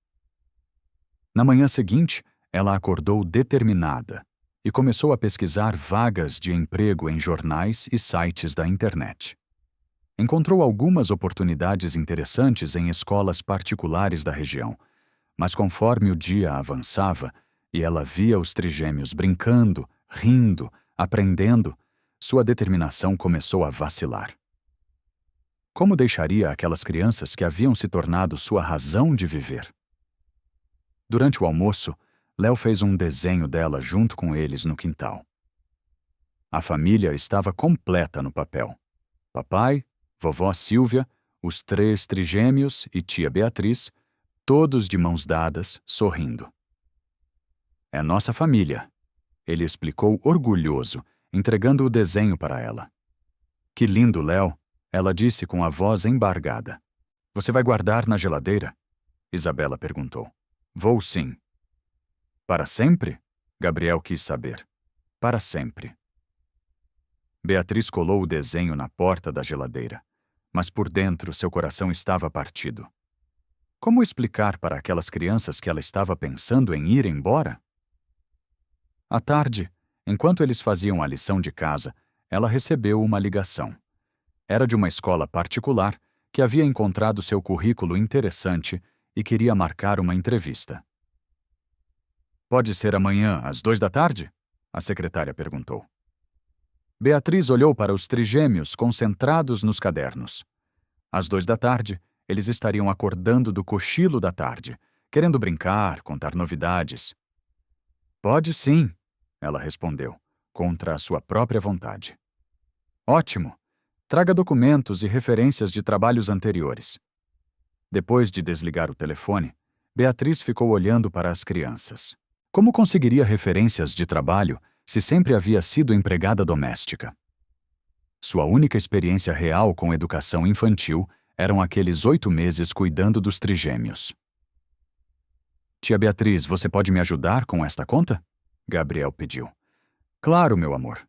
Na manhã seguinte, ela acordou determinada e começou a pesquisar vagas de emprego em jornais e sites da internet. Encontrou algumas oportunidades interessantes em escolas particulares da região, mas conforme o dia avançava e ela via os trigêmeos brincando, rindo, aprendendo, sua determinação começou a vacilar. Como deixaria aquelas crianças que haviam se tornado sua razão de viver? Durante o almoço, Léo fez um desenho dela junto com eles no quintal. A família estava completa no papel. Papai, vovó Sílvia, os 3 trigêmeos e tia Beatriz, todos de mãos dadas, sorrindo. É nossa família, ele explicou orgulhoso, entregando o desenho para ela. Que lindo, Léo, ela disse com a voz embargada. Você vai guardar na geladeira? Isabela perguntou. Vou sim. Para sempre? Gabriel quis saber. Para sempre. Beatriz colou o desenho na porta da geladeira, mas por dentro seu coração estava partido. Como explicar para aquelas crianças que ela estava pensando em ir embora? À tarde, enquanto eles faziam a lição de casa, ela recebeu uma ligação. Era de uma escola particular que havia encontrado seu currículo interessante e queria marcar uma entrevista. Pode ser amanhã, às 14h? A secretária perguntou. Beatriz olhou para os trigêmeos concentrados nos cadernos. Às 14h, eles estariam acordando do cochilo da tarde, querendo brincar, contar novidades. Pode sim, ela respondeu, contra a sua própria vontade. Ótimo! Traga documentos e referências de trabalhos anteriores. Depois de desligar o telefone, Beatriz ficou olhando para as crianças. Como conseguiria referências de trabalho se sempre havia sido empregada doméstica? Sua única experiência real com educação infantil eram aqueles 8 meses cuidando dos trigêmeos. Tia Beatriz, você pode me ajudar com esta conta? Gabriel pediu. Claro, meu amor.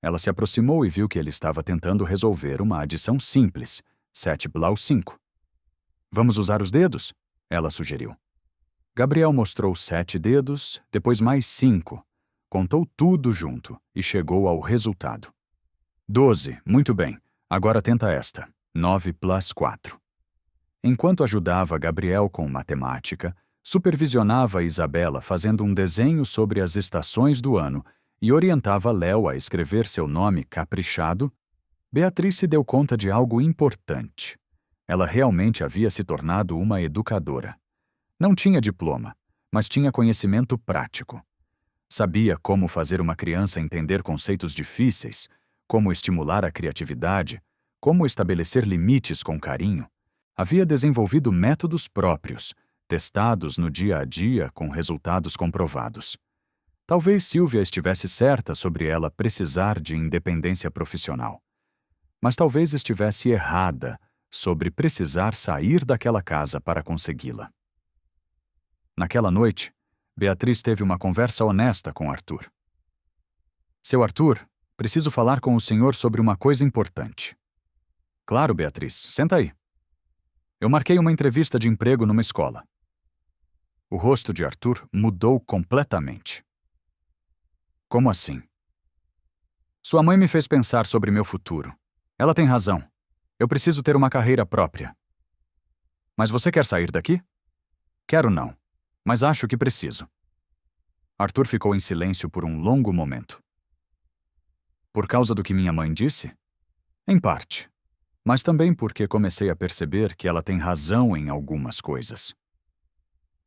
Ela se aproximou e viu que ele estava tentando resolver uma adição simples, 7 + 5. Vamos usar os dedos? Ela sugeriu. Gabriel mostrou 7 dedos, depois mais 5. Contou tudo junto e chegou ao resultado. 12, muito bem. Agora tenta esta. 9 + 4. Enquanto ajudava Gabriel com matemática, supervisionava Isabela fazendo um desenho sobre as estações do ano e orientava Léo a escrever seu nome caprichado, Beatriz se deu conta de algo importante. Ela realmente havia se tornado uma educadora. Não tinha diploma, mas tinha conhecimento prático. Sabia como fazer uma criança entender conceitos difíceis, como estimular a criatividade, como estabelecer limites com carinho. Havia desenvolvido métodos próprios, testados no dia a dia com resultados comprovados. Talvez Sílvia estivesse certa sobre ela precisar de independência profissional. mas talvez estivesse errada sobre precisar sair daquela casa para consegui-la. Naquela noite, Beatriz teve uma conversa honesta com Arthur. Seu Arthur, preciso falar com o senhor sobre uma coisa importante. Claro, Beatriz, senta aí. Eu marquei uma entrevista de emprego numa escola. O rosto de Arthur mudou completamente. Como assim? Sua mãe me fez pensar sobre meu futuro. Ela tem razão. Eu preciso ter uma carreira própria. Mas você quer sair daqui? Quero não, mas acho que preciso. Arthur ficou em silêncio por um longo momento. Por causa do que minha mãe disse? Em parte. Mas também porque comecei a perceber que ela tem razão em algumas coisas.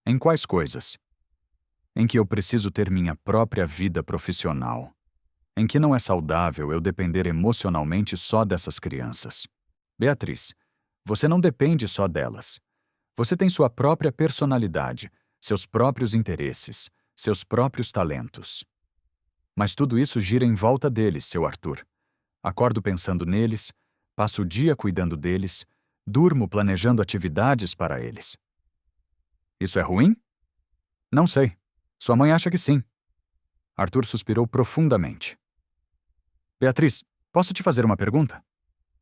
Em quais coisas? Em que eu preciso ter minha própria vida profissional. Em que não é saudável eu depender emocionalmente só dessas crianças. Beatriz, você não depende só delas. Você tem sua própria personalidade, seus próprios interesses, seus próprios talentos. Mas tudo isso gira em volta deles, seu Arthur. Acordo pensando neles, passo o dia cuidando deles, durmo planejando atividades para eles. Isso é ruim? Não sei. Sua mãe acha que sim. Arthur suspirou profundamente. Beatriz, posso te fazer uma pergunta?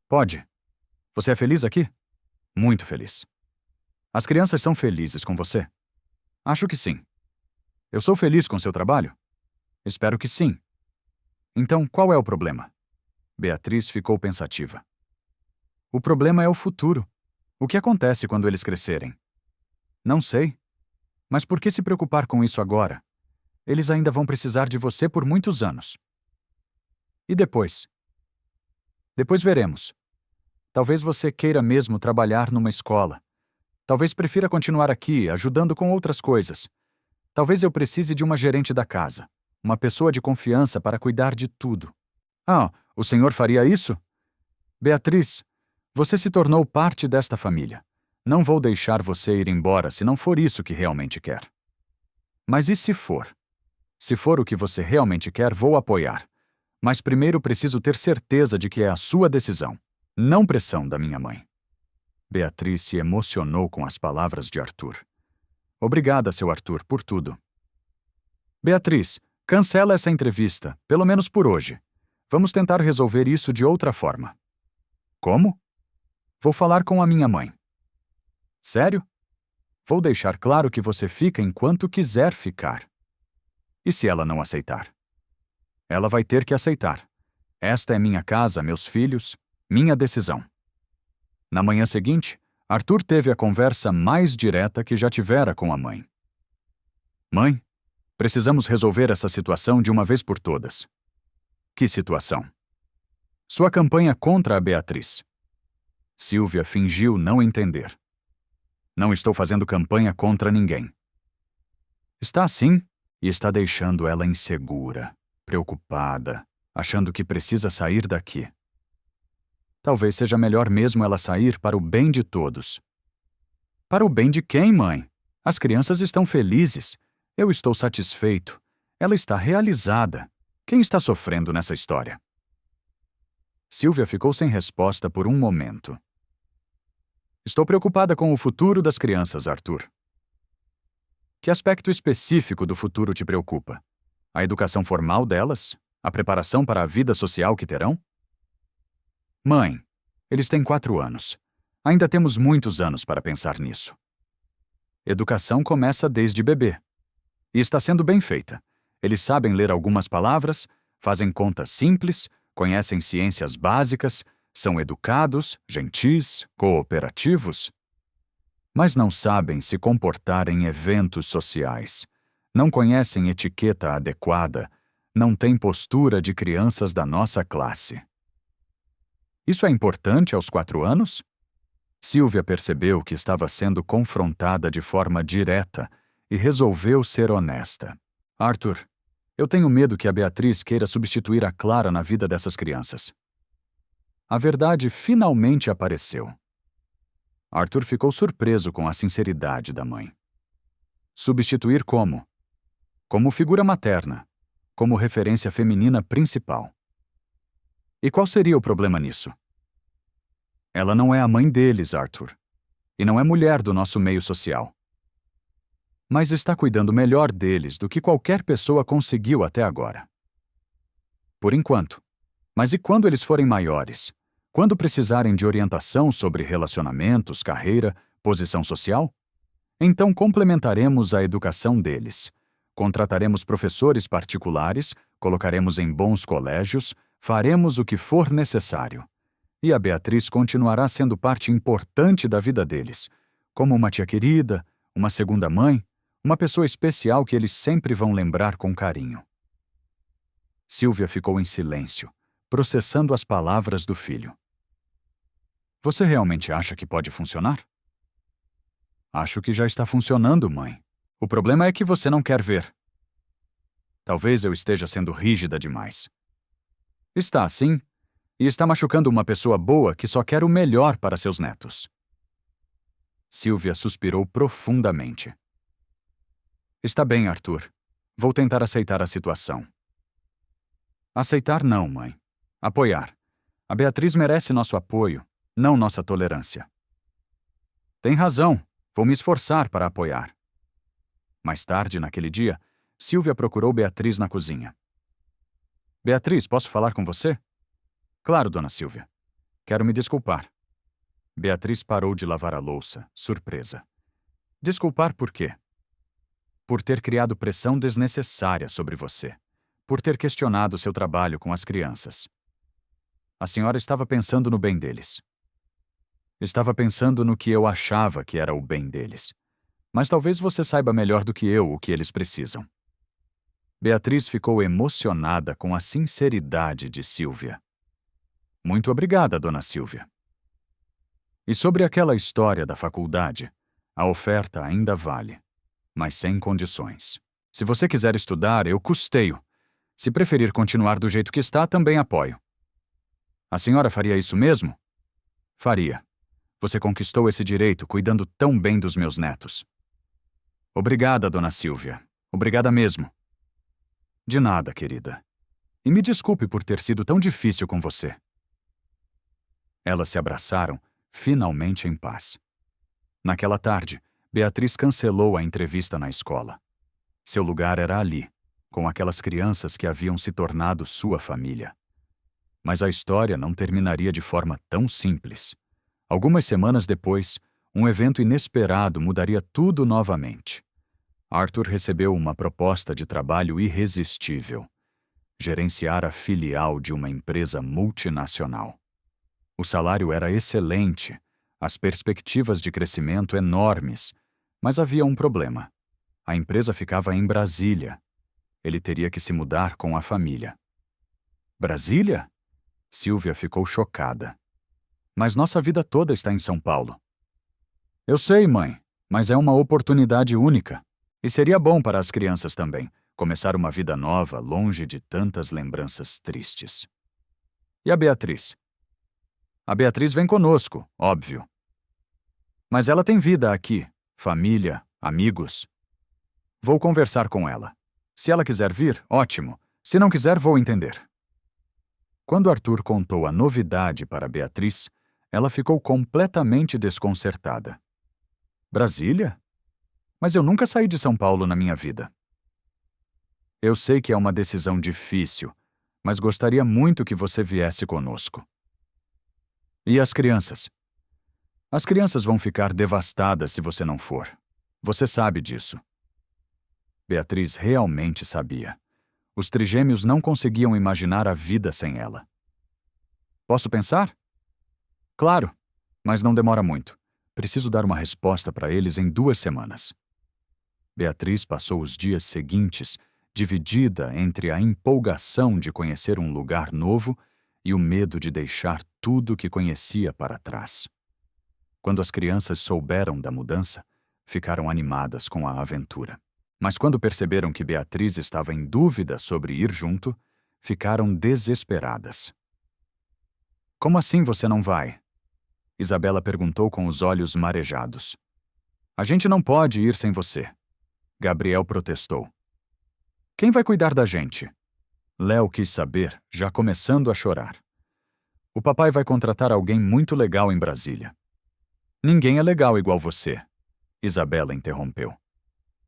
Pode. Você é feliz aqui? Muito feliz. As crianças são felizes com você? Acho que sim. Eu sou feliz com seu trabalho? Espero que sim. Então, qual é o problema? Beatriz ficou pensativa. O problema é o futuro. O que acontece quando eles crescerem? Não sei. Mas por que se preocupar com isso agora? Eles ainda vão precisar de você por muitos anos. E depois? Depois veremos. Talvez você queira mesmo trabalhar numa escola. Talvez prefira continuar aqui, ajudando com outras coisas. Talvez eu precise de uma gerente da casa, uma pessoa de confiança para cuidar de tudo. Ah, o senhor faria isso? Beatriz, você se tornou parte desta família. Não vou deixar você ir embora se não for isso que realmente quer. Mas e se for? Se for o que você realmente quer, vou apoiar. Mas primeiro preciso ter certeza de que é a sua decisão, não pressão da minha mãe. Beatriz se emocionou com as palavras de Arthur. Obrigada, seu Arthur, por tudo. Beatriz, cancela essa entrevista, pelo menos por hoje. Vamos tentar resolver isso de outra forma. Como? Vou falar com a minha mãe. Sério? Vou deixar claro que você fica enquanto quiser ficar. E se ela não aceitar? Ela vai ter que aceitar. Esta é minha casa, meus filhos, minha decisão. Na manhã seguinte, Arthur teve a conversa mais direta que já tivera com a mãe. Mãe, precisamos resolver essa situação de uma vez por todas. Que situação? Sua campanha contra a Beatriz. Silvia fingiu não entender. Não estou fazendo campanha contra ninguém. Está sim, e está deixando ela insegura, preocupada, achando que precisa sair daqui. Talvez seja melhor mesmo ela sair para o bem de todos. Para o bem de quem, mãe? As crianças estão felizes. Eu estou satisfeito. Ela está realizada. Quem está sofrendo nessa história? Silvia ficou sem resposta por um momento. Estou preocupada com o futuro das crianças, Arthur. Que aspecto específico do futuro te preocupa? A educação formal delas? A preparação para a vida social que terão? Mãe, eles têm 4 anos. Ainda temos muitos anos para pensar nisso. Educação começa desde bebê. E está sendo bem feita. Eles sabem ler algumas palavras, fazem contas simples, conhecem ciências básicas, são educados, gentis, cooperativos. Mas não sabem se comportar em eventos sociais. Não conhecem etiqueta adequada, não têm postura de crianças da nossa classe. Isso é importante aos 4 anos? Silvia percebeu que estava sendo confrontada de forma direta e resolveu ser honesta. Arthur, eu tenho medo que a Beatriz queira substituir a Clara na vida dessas crianças. A verdade finalmente apareceu. Arthur ficou surpreso com a sinceridade da mãe. Substituir como? Como figura materna, como referência feminina principal. E qual seria o problema nisso? Ela não é a mãe deles, Arthur. E não é mulher do nosso meio social. Mas está cuidando melhor deles do que qualquer pessoa conseguiu até agora. Por enquanto. Mas e quando eles forem maiores? Quando precisarem de orientação sobre relacionamentos, carreira, posição social? Então complementaremos a educação deles. Contrataremos professores particulares, colocaremos em bons colégios, faremos o que for necessário. E a Beatriz continuará sendo parte importante da vida deles, como uma tia querida, uma segunda mãe, uma pessoa especial que eles sempre vão lembrar com carinho. Silvia ficou em silêncio, processando as palavras do filho. Você realmente acha que pode funcionar? Acho que já está funcionando, mãe. O problema é que você não quer ver. Talvez eu esteja sendo rígida demais. Está, sim, e está machucando uma pessoa boa que só quer o melhor para seus netos. Silvia suspirou profundamente. Está bem, Arthur. Vou tentar aceitar a situação. Aceitar não, mãe. Apoiar. A Beatriz merece nosso apoio, não nossa tolerância. Tem razão. Vou me esforçar para apoiar. Mais tarde, naquele dia, Silvia procurou Beatriz na cozinha. Beatriz, posso falar com você? Claro, dona Silvia. Quero me desculpar. Beatriz parou de lavar a louça, surpresa. Desculpar por quê? Por ter criado pressão desnecessária sobre você. Por ter questionado seu trabalho com as crianças. A senhora estava pensando no bem deles. Estava pensando no que eu achava que era o bem deles. Mas talvez você saiba melhor do que eu o que eles precisam. Beatriz ficou emocionada com a sinceridade de Silvia. Muito obrigada, dona Silvia. E sobre aquela história da faculdade, a oferta ainda vale, mas sem condições. Se você quiser estudar, eu custeio. Se preferir continuar do jeito que está, também apoio. A senhora faria isso mesmo? Faria. Você conquistou esse direito cuidando tão bem dos meus netos. Obrigada, dona Silvia. Obrigada mesmo. De nada, querida. E me desculpe por ter sido tão difícil com você. Elas se abraçaram, finalmente em paz. Naquela tarde, Beatriz cancelou a entrevista na escola. Seu lugar era ali, com aquelas crianças que haviam se tornado sua família. Mas a história não terminaria de forma tão simples. Algumas semanas depois, um evento inesperado mudaria tudo novamente. Arthur recebeu uma proposta de trabalho irresistível: gerenciar a filial de uma empresa multinacional. O salário era excelente, as perspectivas de crescimento enormes, mas havia um problema. A empresa ficava em Brasília. Ele teria que se mudar com a família. Brasília? Silvia ficou chocada. Mas nossa vida toda está em São Paulo. Eu sei, mãe, mas é uma oportunidade única. E seria bom para as crianças também, começar uma vida nova longe de tantas lembranças tristes. E a Beatriz? A Beatriz vem conosco, óbvio. Mas ela tem vida aqui, família, amigos. Vou conversar com ela. Se ela quiser vir, ótimo. Se não quiser, vou entender. Quando Arthur contou a novidade para Beatriz, ela ficou completamente desconcertada. Brasília? Mas eu nunca saí de São Paulo na minha vida. Eu sei que é uma decisão difícil, mas gostaria muito que você viesse conosco. E as crianças? As crianças vão ficar devastadas se você não for. Você sabe disso. Beatriz realmente sabia. Os trigêmeos não conseguiam imaginar a vida sem ela. Posso pensar? Claro, mas não demora muito. Preciso dar uma resposta para eles em 2 semanas. Beatriz passou os dias seguintes dividida entre a empolgação de conhecer um lugar novo e o medo de deixar tudo o que conhecia para trás. Quando as crianças souberam da mudança, ficaram animadas com a aventura. Mas quando perceberam que Beatriz estava em dúvida sobre ir junto, ficaram desesperadas. Como assim você não vai? Isabela perguntou com os olhos marejados. A gente não pode ir sem você. Gabriel protestou. Quem vai cuidar da gente? Léo quis saber, já começando a chorar. O papai vai contratar alguém muito legal em Brasília. Ninguém é legal igual você, Isabela interrompeu.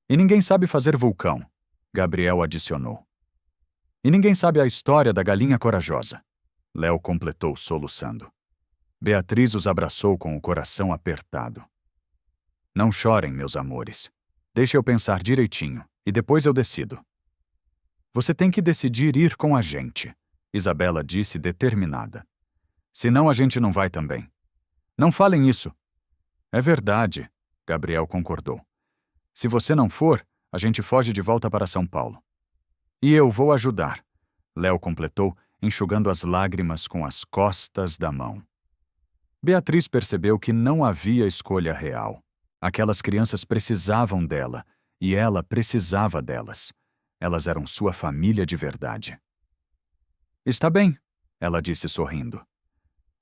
E ninguém sabe fazer vulcão, Gabriel adicionou. E ninguém sabe a história da galinha corajosa, Léo completou soluçando. Beatriz os abraçou com o coração apertado. Não chorem, meus amores. Deixe eu pensar direitinho, e depois eu decido. Você tem que decidir ir com a gente, Isabela disse determinada. Senão a gente não vai também. Não falem isso. É verdade, Gabriel concordou. Se você não for, a gente foge de volta para São Paulo. E eu vou ajudar, Léo completou, enxugando as lágrimas com as costas da mão. Beatriz percebeu que não havia escolha real. Aquelas crianças precisavam dela, e ela precisava delas. Elas eram sua família de verdade. Está bem, ela disse sorrindo.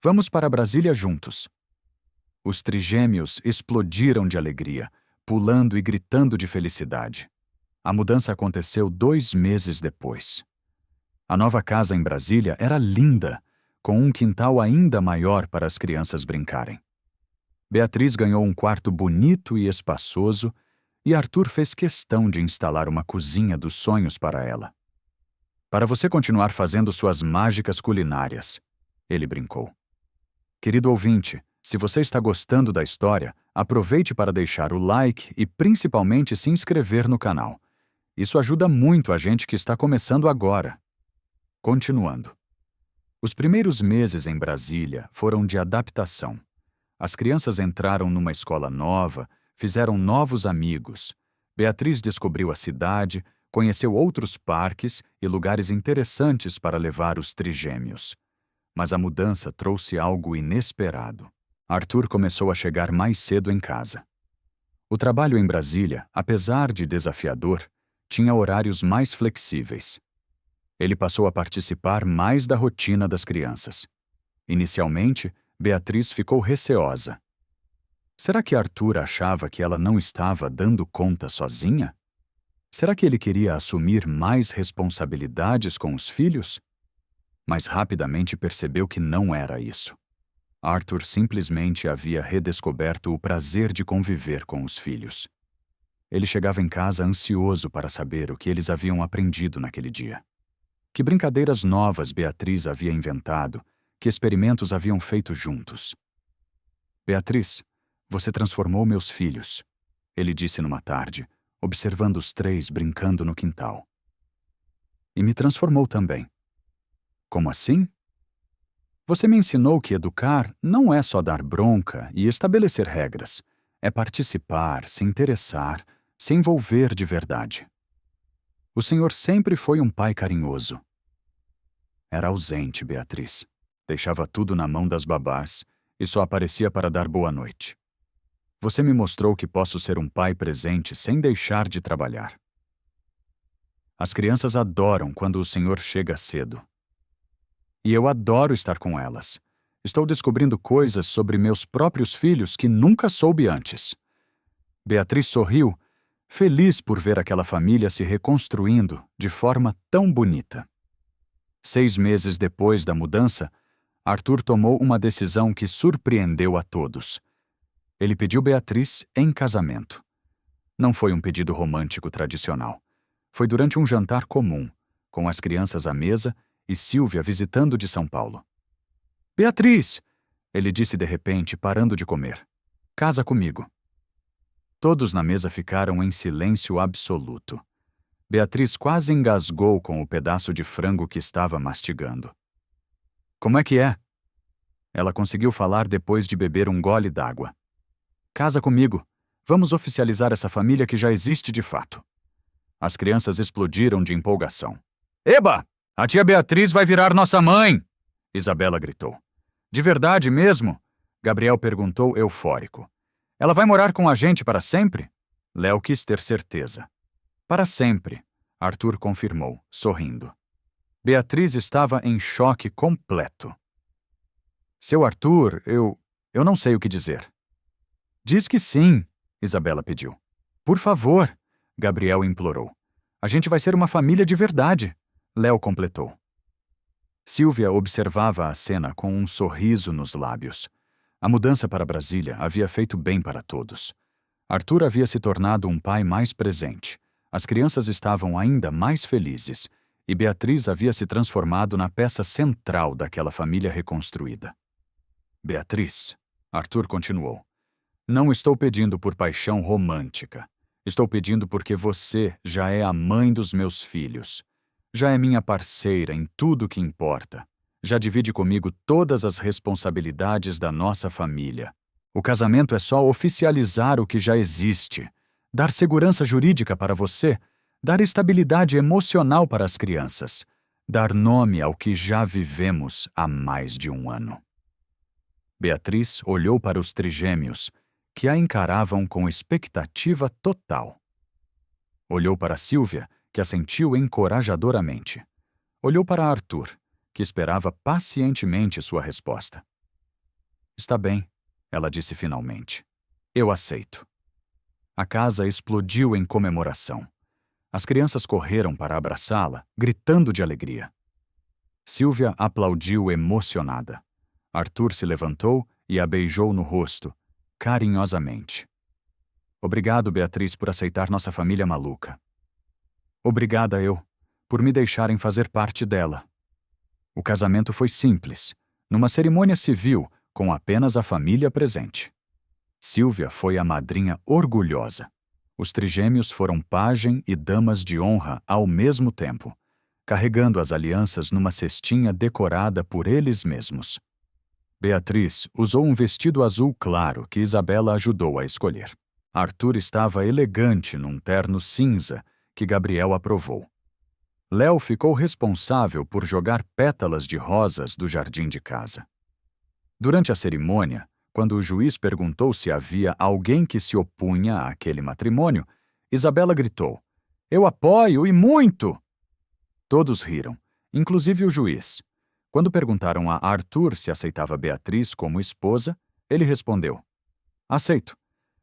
Vamos para Brasília juntos. Os trigêmeos explodiram de alegria, pulando e gritando de felicidade. A mudança aconteceu 2 meses depois. A nova casa em Brasília era linda, com um quintal ainda maior para as crianças brincarem. Beatriz ganhou um quarto bonito e espaçoso, e Arthur fez questão de instalar uma cozinha dos sonhos para ela. Para você continuar fazendo suas mágicas culinárias, ele brincou. Querido ouvinte, se você está gostando da história, aproveite para deixar o like e principalmente se inscrever no canal. Isso ajuda muito a gente que está começando agora. Continuando. Os primeiros meses em Brasília foram de adaptação. As crianças entraram numa escola nova, fizeram novos amigos. Beatriz descobriu a cidade, conheceu outros parques e lugares interessantes para levar os trigêmeos. Mas a mudança trouxe algo inesperado. Arthur começou a chegar mais cedo em casa. O trabalho em Brasília, apesar de desafiador, tinha horários mais flexíveis. Ele passou a participar mais da rotina das crianças. Inicialmente, Beatriz ficou receosa. Será que Arthur achava que ela não estava dando conta sozinha? Será que ele queria assumir mais responsabilidades com os filhos? Mas rapidamente percebeu que não era isso. Arthur simplesmente havia redescoberto o prazer de conviver com os filhos. Ele chegava em casa ansioso para saber o que eles haviam aprendido naquele dia. Que brincadeiras novas Beatriz havia inventado, que experimentos haviam feito juntos. Beatriz, você transformou meus filhos, ele disse numa tarde, observando os 3 brincando no quintal. E me transformou também. Como assim? Você me ensinou que educar não é só dar bronca e estabelecer regras. É participar, se interessar, se envolver de verdade. O senhor sempre foi um pai carinhoso. Era ausente, Beatriz. Deixava tudo na mão das babás e só aparecia para dar boa noite. Você me mostrou que posso ser um pai presente sem deixar de trabalhar. As crianças adoram quando o senhor chega cedo. E eu adoro estar com elas. Estou descobrindo coisas sobre meus próprios filhos que nunca soube antes. Beatriz sorriu, feliz por ver aquela família se reconstruindo de forma tão bonita. 6 meses depois da mudança, Arthur tomou uma decisão que surpreendeu a todos. Ele pediu Beatriz em casamento. Não foi um pedido romântico tradicional. Foi durante um jantar comum, com as crianças à mesa e Silvia visitando de São Paulo. Beatriz! Ele disse de repente, parando de comer. Casa comigo. Todos na mesa ficaram em silêncio absoluto. Beatriz quase engasgou com o pedaço de frango que estava mastigando. Como é que é? Ela conseguiu falar depois de beber um gole d'água. Casa comigo. Vamos oficializar essa família que já existe de fato. As crianças explodiram de empolgação. Eba! A tia Beatriz vai virar nossa mãe! Isabela gritou. De verdade mesmo? Gabriel perguntou eufórico. Ela vai morar com a gente para sempre? Léo quis ter certeza. Para sempre, Arthur confirmou, sorrindo. Beatriz estava em choque completo. Seu Arthur, eu não sei o que dizer. Diz que sim, Isabela pediu. Por favor, Gabriel implorou. A gente vai ser uma família de verdade, Léo completou. Silvia observava a cena com um sorriso nos lábios. A mudança para Brasília havia feito bem para todos. Arthur havia se tornado um pai mais presente. As crianças estavam ainda mais felizes, e Beatriz havia se transformado na peça central daquela família reconstruída. Beatriz, Arthur continuou, não estou pedindo por paixão romântica. Estou pedindo porque você já é a mãe dos meus filhos. Já é minha parceira em tudo que importa. Já divide comigo todas as responsabilidades da nossa família. O casamento é só oficializar o que já existe, dar segurança jurídica para você, dar estabilidade emocional para as crianças, dar nome ao que já vivemos há mais de um ano. Beatriz olhou para os trigêmeos, que a encaravam com expectativa total. Olhou para Silvia, que assentiu encorajadoramente. Olhou para Arthur, que esperava pacientemente sua resposta. Está bem, ela disse finalmente. Eu aceito. A casa explodiu em comemoração. As crianças correram para abraçá-la, gritando de alegria. Silvia aplaudiu emocionada. Arthur se levantou e a beijou no rosto, carinhosamente. Obrigado, Beatriz, por aceitar nossa família maluca. Obrigada eu, por me deixarem fazer parte dela. O casamento foi simples, numa cerimônia civil, com apenas a família presente. Silvia foi a madrinha orgulhosa. Os trigêmeos foram pajem e damas de honra ao mesmo tempo, carregando as alianças numa cestinha decorada por eles mesmos. Beatriz usou um vestido azul claro que Isabela ajudou a escolher. Arthur estava elegante num terno cinza que Gabriel aprovou. Léo ficou responsável por jogar pétalas de rosas do jardim de casa. Durante a cerimônia, quando o juiz perguntou se havia alguém que se opunha àquele matrimônio, Isabela gritou: "Eu apoio, e muito!" Todos riram, inclusive o juiz. Quando perguntaram a Arthur se aceitava Beatriz como esposa, ele respondeu: "Aceito.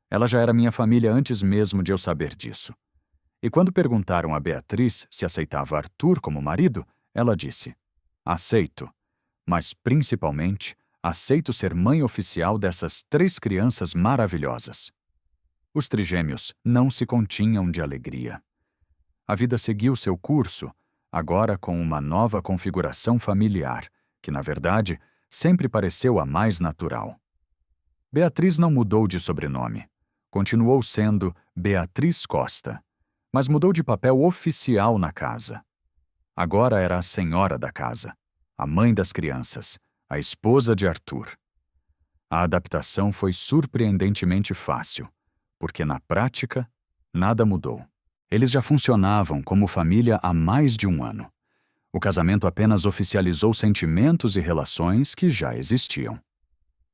Ela já era minha família antes mesmo de eu saber disso." E quando perguntaram a Beatriz se aceitava Arthur como marido, ela disse: "Aceito, mas principalmente aceito ser mãe oficial dessas 3 crianças maravilhosas." Os trigêmeos não se continham de alegria. A vida seguiu seu curso, agora com uma nova configuração familiar, que, na verdade, sempre pareceu a mais natural. Beatriz não mudou de sobrenome. Continuou sendo Beatriz Costa, mas mudou de papel oficial na casa. Agora era a senhora da casa, a mãe das crianças, a esposa de Arthur. A adaptação foi surpreendentemente fácil, porque na prática, nada mudou. Eles já funcionavam como família há mais de um ano. O casamento apenas oficializou sentimentos e relações que já existiam.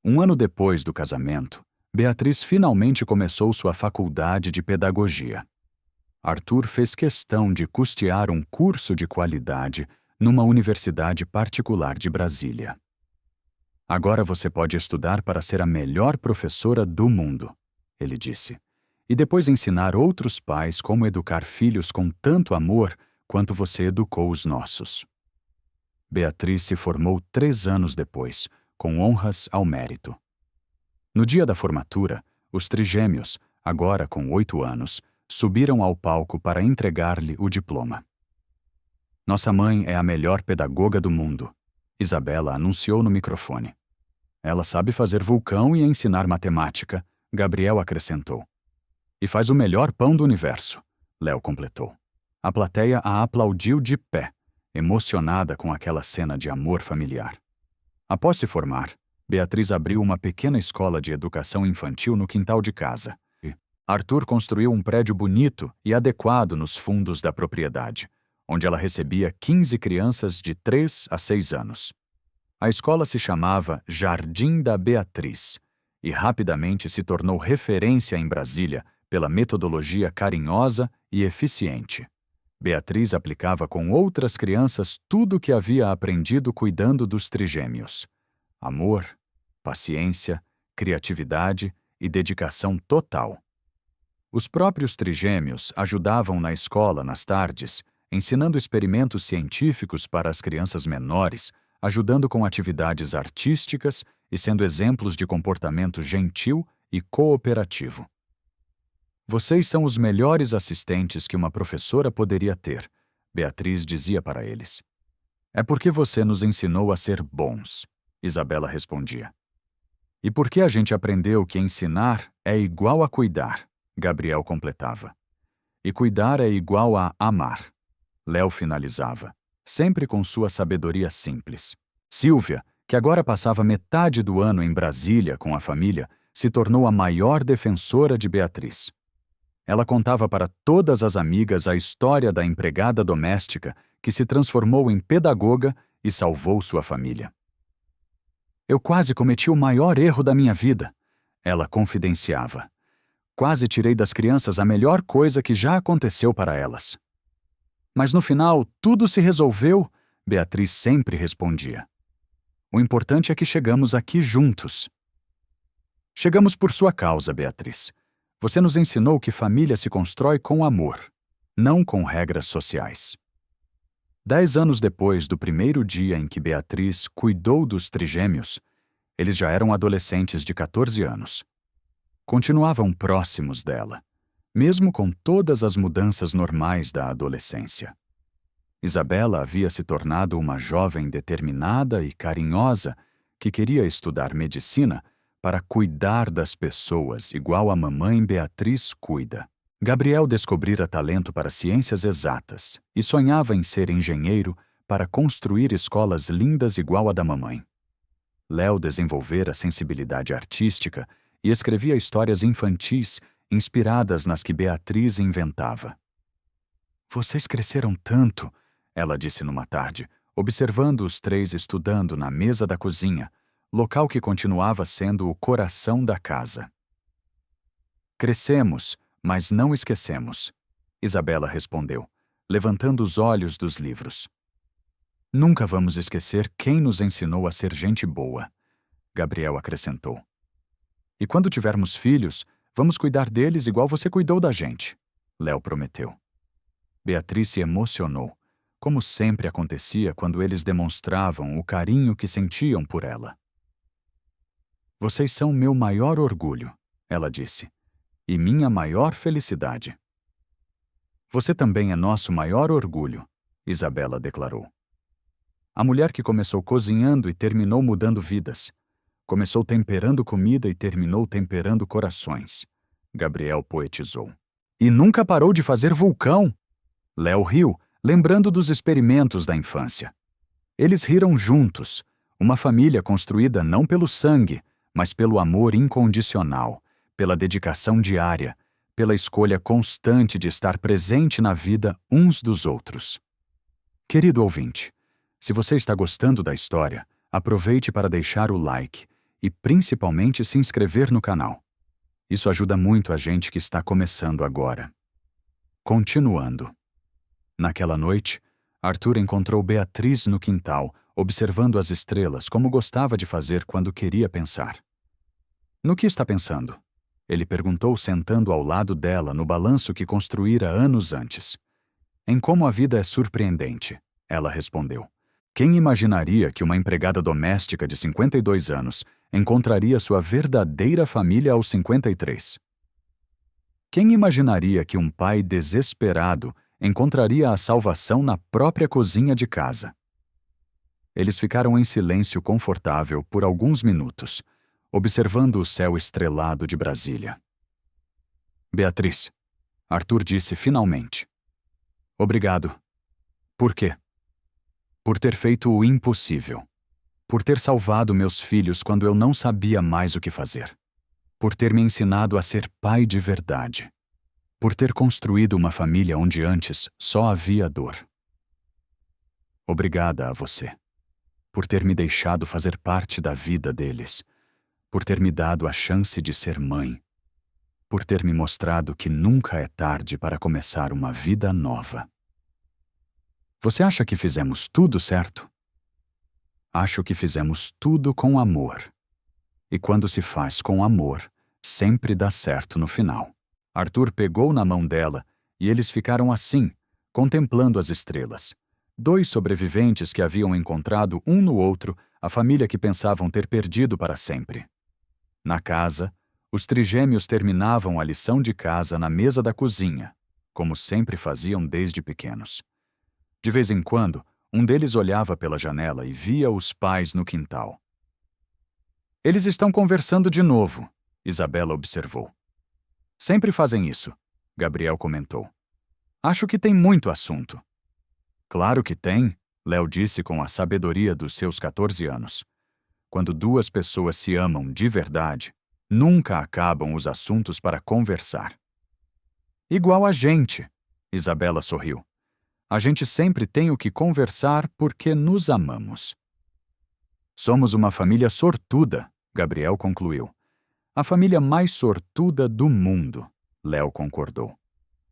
Um ano depois do casamento, Beatriz finalmente começou sua faculdade de pedagogia. Arthur fez questão de custear um curso de qualidade numa universidade particular de Brasília. Agora você pode estudar para ser a melhor professora do mundo, ele disse, e depois ensinar outros pais como educar filhos com tanto amor quanto você educou os nossos. Beatriz se formou 3 anos depois, com honras ao mérito. No dia da formatura, os trigêmeos, agora com 8 anos, subiram ao palco para entregar-lhe o diploma. Nossa mãe é a melhor pedagoga do mundo, Isabela anunciou no microfone. Ela sabe fazer vulcão e ensinar matemática, Gabriel acrescentou. E faz o melhor pão do universo, Léo completou. A plateia a aplaudiu de pé, emocionada com aquela cena de amor familiar. Após se formar, Beatriz abriu uma pequena escola de educação infantil no quintal de casa. Arthur construiu um prédio bonito e adequado nos fundos da propriedade, onde ela recebia 15 crianças de 3 a 6 anos. A escola se chamava Jardim da Beatriz e rapidamente se tornou referência em Brasília pela metodologia carinhosa e eficiente. Beatriz aplicava com outras crianças tudo o que havia aprendido cuidando dos trigêmeos: amor, paciência, criatividade e dedicação total. Os próprios trigêmeos ajudavam na escola nas tardes, ensinando experimentos científicos para as crianças menores, ajudando com atividades artísticas e sendo exemplos de comportamento gentil e cooperativo. Vocês são os melhores assistentes que uma professora poderia ter, Beatriz dizia para eles. É porque você nos ensinou a ser bons, Isabela respondia. E porque a gente aprendeu que ensinar é igual a cuidar, Gabriel completava. E cuidar é igual a amar, Léo finalizava, sempre com sua sabedoria simples. Silvia, que agora passava metade do ano em Brasília com a família, se tornou a maior defensora de Beatriz. Ela contava para todas as amigas a história da empregada doméstica que se transformou em pedagoga e salvou sua família. Eu quase cometi o maior erro da minha vida, ela confidenciava. Quase tirei das crianças a melhor coisa que já aconteceu para elas. Mas no final, tudo se resolveu, Beatriz sempre respondia. O importante é que chegamos aqui juntos. Chegamos por sua causa, Beatriz. Você nos ensinou que família se constrói com amor, não com regras sociais. 10 anos depois do primeiro dia em que Beatriz cuidou dos trigêmeos, eles já eram adolescentes de 14 anos. Continuavam próximos dela, mesmo com todas as mudanças normais da adolescência. Isabela havia se tornado uma jovem determinada e carinhosa que queria estudar medicina para cuidar das pessoas igual a mamãe Beatriz cuida. Gabriel descobrira talento para ciências exatas e sonhava em ser engenheiro para construir escolas lindas igual a da mamãe. Léo desenvolvera sensibilidade artística e escrevia histórias infantis inspiradas nas que Beatriz inventava. Vocês cresceram tanto, ela disse numa tarde, observando os três estudando na mesa da cozinha, local que continuava sendo o coração da casa. Crescemos, mas não esquecemos, Isabela respondeu, levantando os olhos dos livros. Nunca vamos esquecer quem nos ensinou a ser gente boa, Gabriel acrescentou. E quando tivermos filhos, vamos cuidar deles igual você cuidou da gente, Léo prometeu. Beatriz se emocionou, como sempre acontecia quando eles demonstravam o carinho que sentiam por ela. Vocês são meu maior orgulho, ela disse, e minha maior felicidade. Você também é nosso maior orgulho, Isabela declarou. A mulher que começou cozinhando e terminou mudando vidas. Começou temperando comida e terminou temperando corações, Gabriel poetizou. E nunca parou de fazer vulcão! Léo riu, lembrando dos experimentos da infância. Eles riram juntos, uma família construída não pelo sangue, mas pelo amor incondicional, pela dedicação diária, pela escolha constante de estar presente na vida uns dos outros. Querido ouvinte, se você está gostando da história, aproveite para deixar o like e principalmente se inscrever no canal. Isso ajuda muito a gente que está começando agora. Continuando. Naquela noite, Arthur encontrou Beatriz no quintal, observando as estrelas como gostava de fazer quando queria pensar. No que está pensando? Ele perguntou sentando ao lado dela no balanço que construíra anos antes. Em como a vida é surpreendente, ela respondeu. Quem imaginaria que uma empregada doméstica de 52 anos encontraria sua verdadeira família aos 53? Quem imaginaria que um pai desesperado encontraria a salvação na própria cozinha de casa? Eles ficaram em silêncio confortável por alguns minutos, observando o céu estrelado de Brasília. Beatriz, Arthur disse finalmente. Obrigado. Por quê? Por ter feito o impossível. Por ter salvado meus filhos quando eu não sabia mais o que fazer. Por ter me ensinado a ser pai de verdade. Por ter construído uma família onde antes só havia dor. Obrigada a você. Por ter me deixado fazer parte da vida deles. Por ter me dado a chance de ser mãe. Por ter me mostrado que nunca é tarde para começar uma vida nova. Você acha que fizemos tudo certo? Acho que fizemos tudo com amor. E quando se faz com amor, sempre dá certo no final. Arthur pegou na mão dela e eles ficaram assim, contemplando as estrelas. 2 sobreviventes que haviam encontrado um no outro a família que pensavam ter perdido para sempre. Na casa, os trigêmeos terminavam a lição de casa na mesa da cozinha, como sempre faziam desde pequenos. De vez em quando, um deles olhava pela janela e via os pais no quintal. Eles estão conversando de novo, Isabela observou. Sempre fazem isso, Gabriel comentou. Acho que tem muito assunto. Claro que tem, Léo disse com a sabedoria dos seus 14 anos. Quando 2 pessoas se amam de verdade, nunca acabam os assuntos para conversar. Igual a gente, Isabela sorriu. A gente sempre tem o que conversar porque nos amamos. Somos uma família sortuda, Gabriel concluiu. A família mais sortuda do mundo, Léo concordou.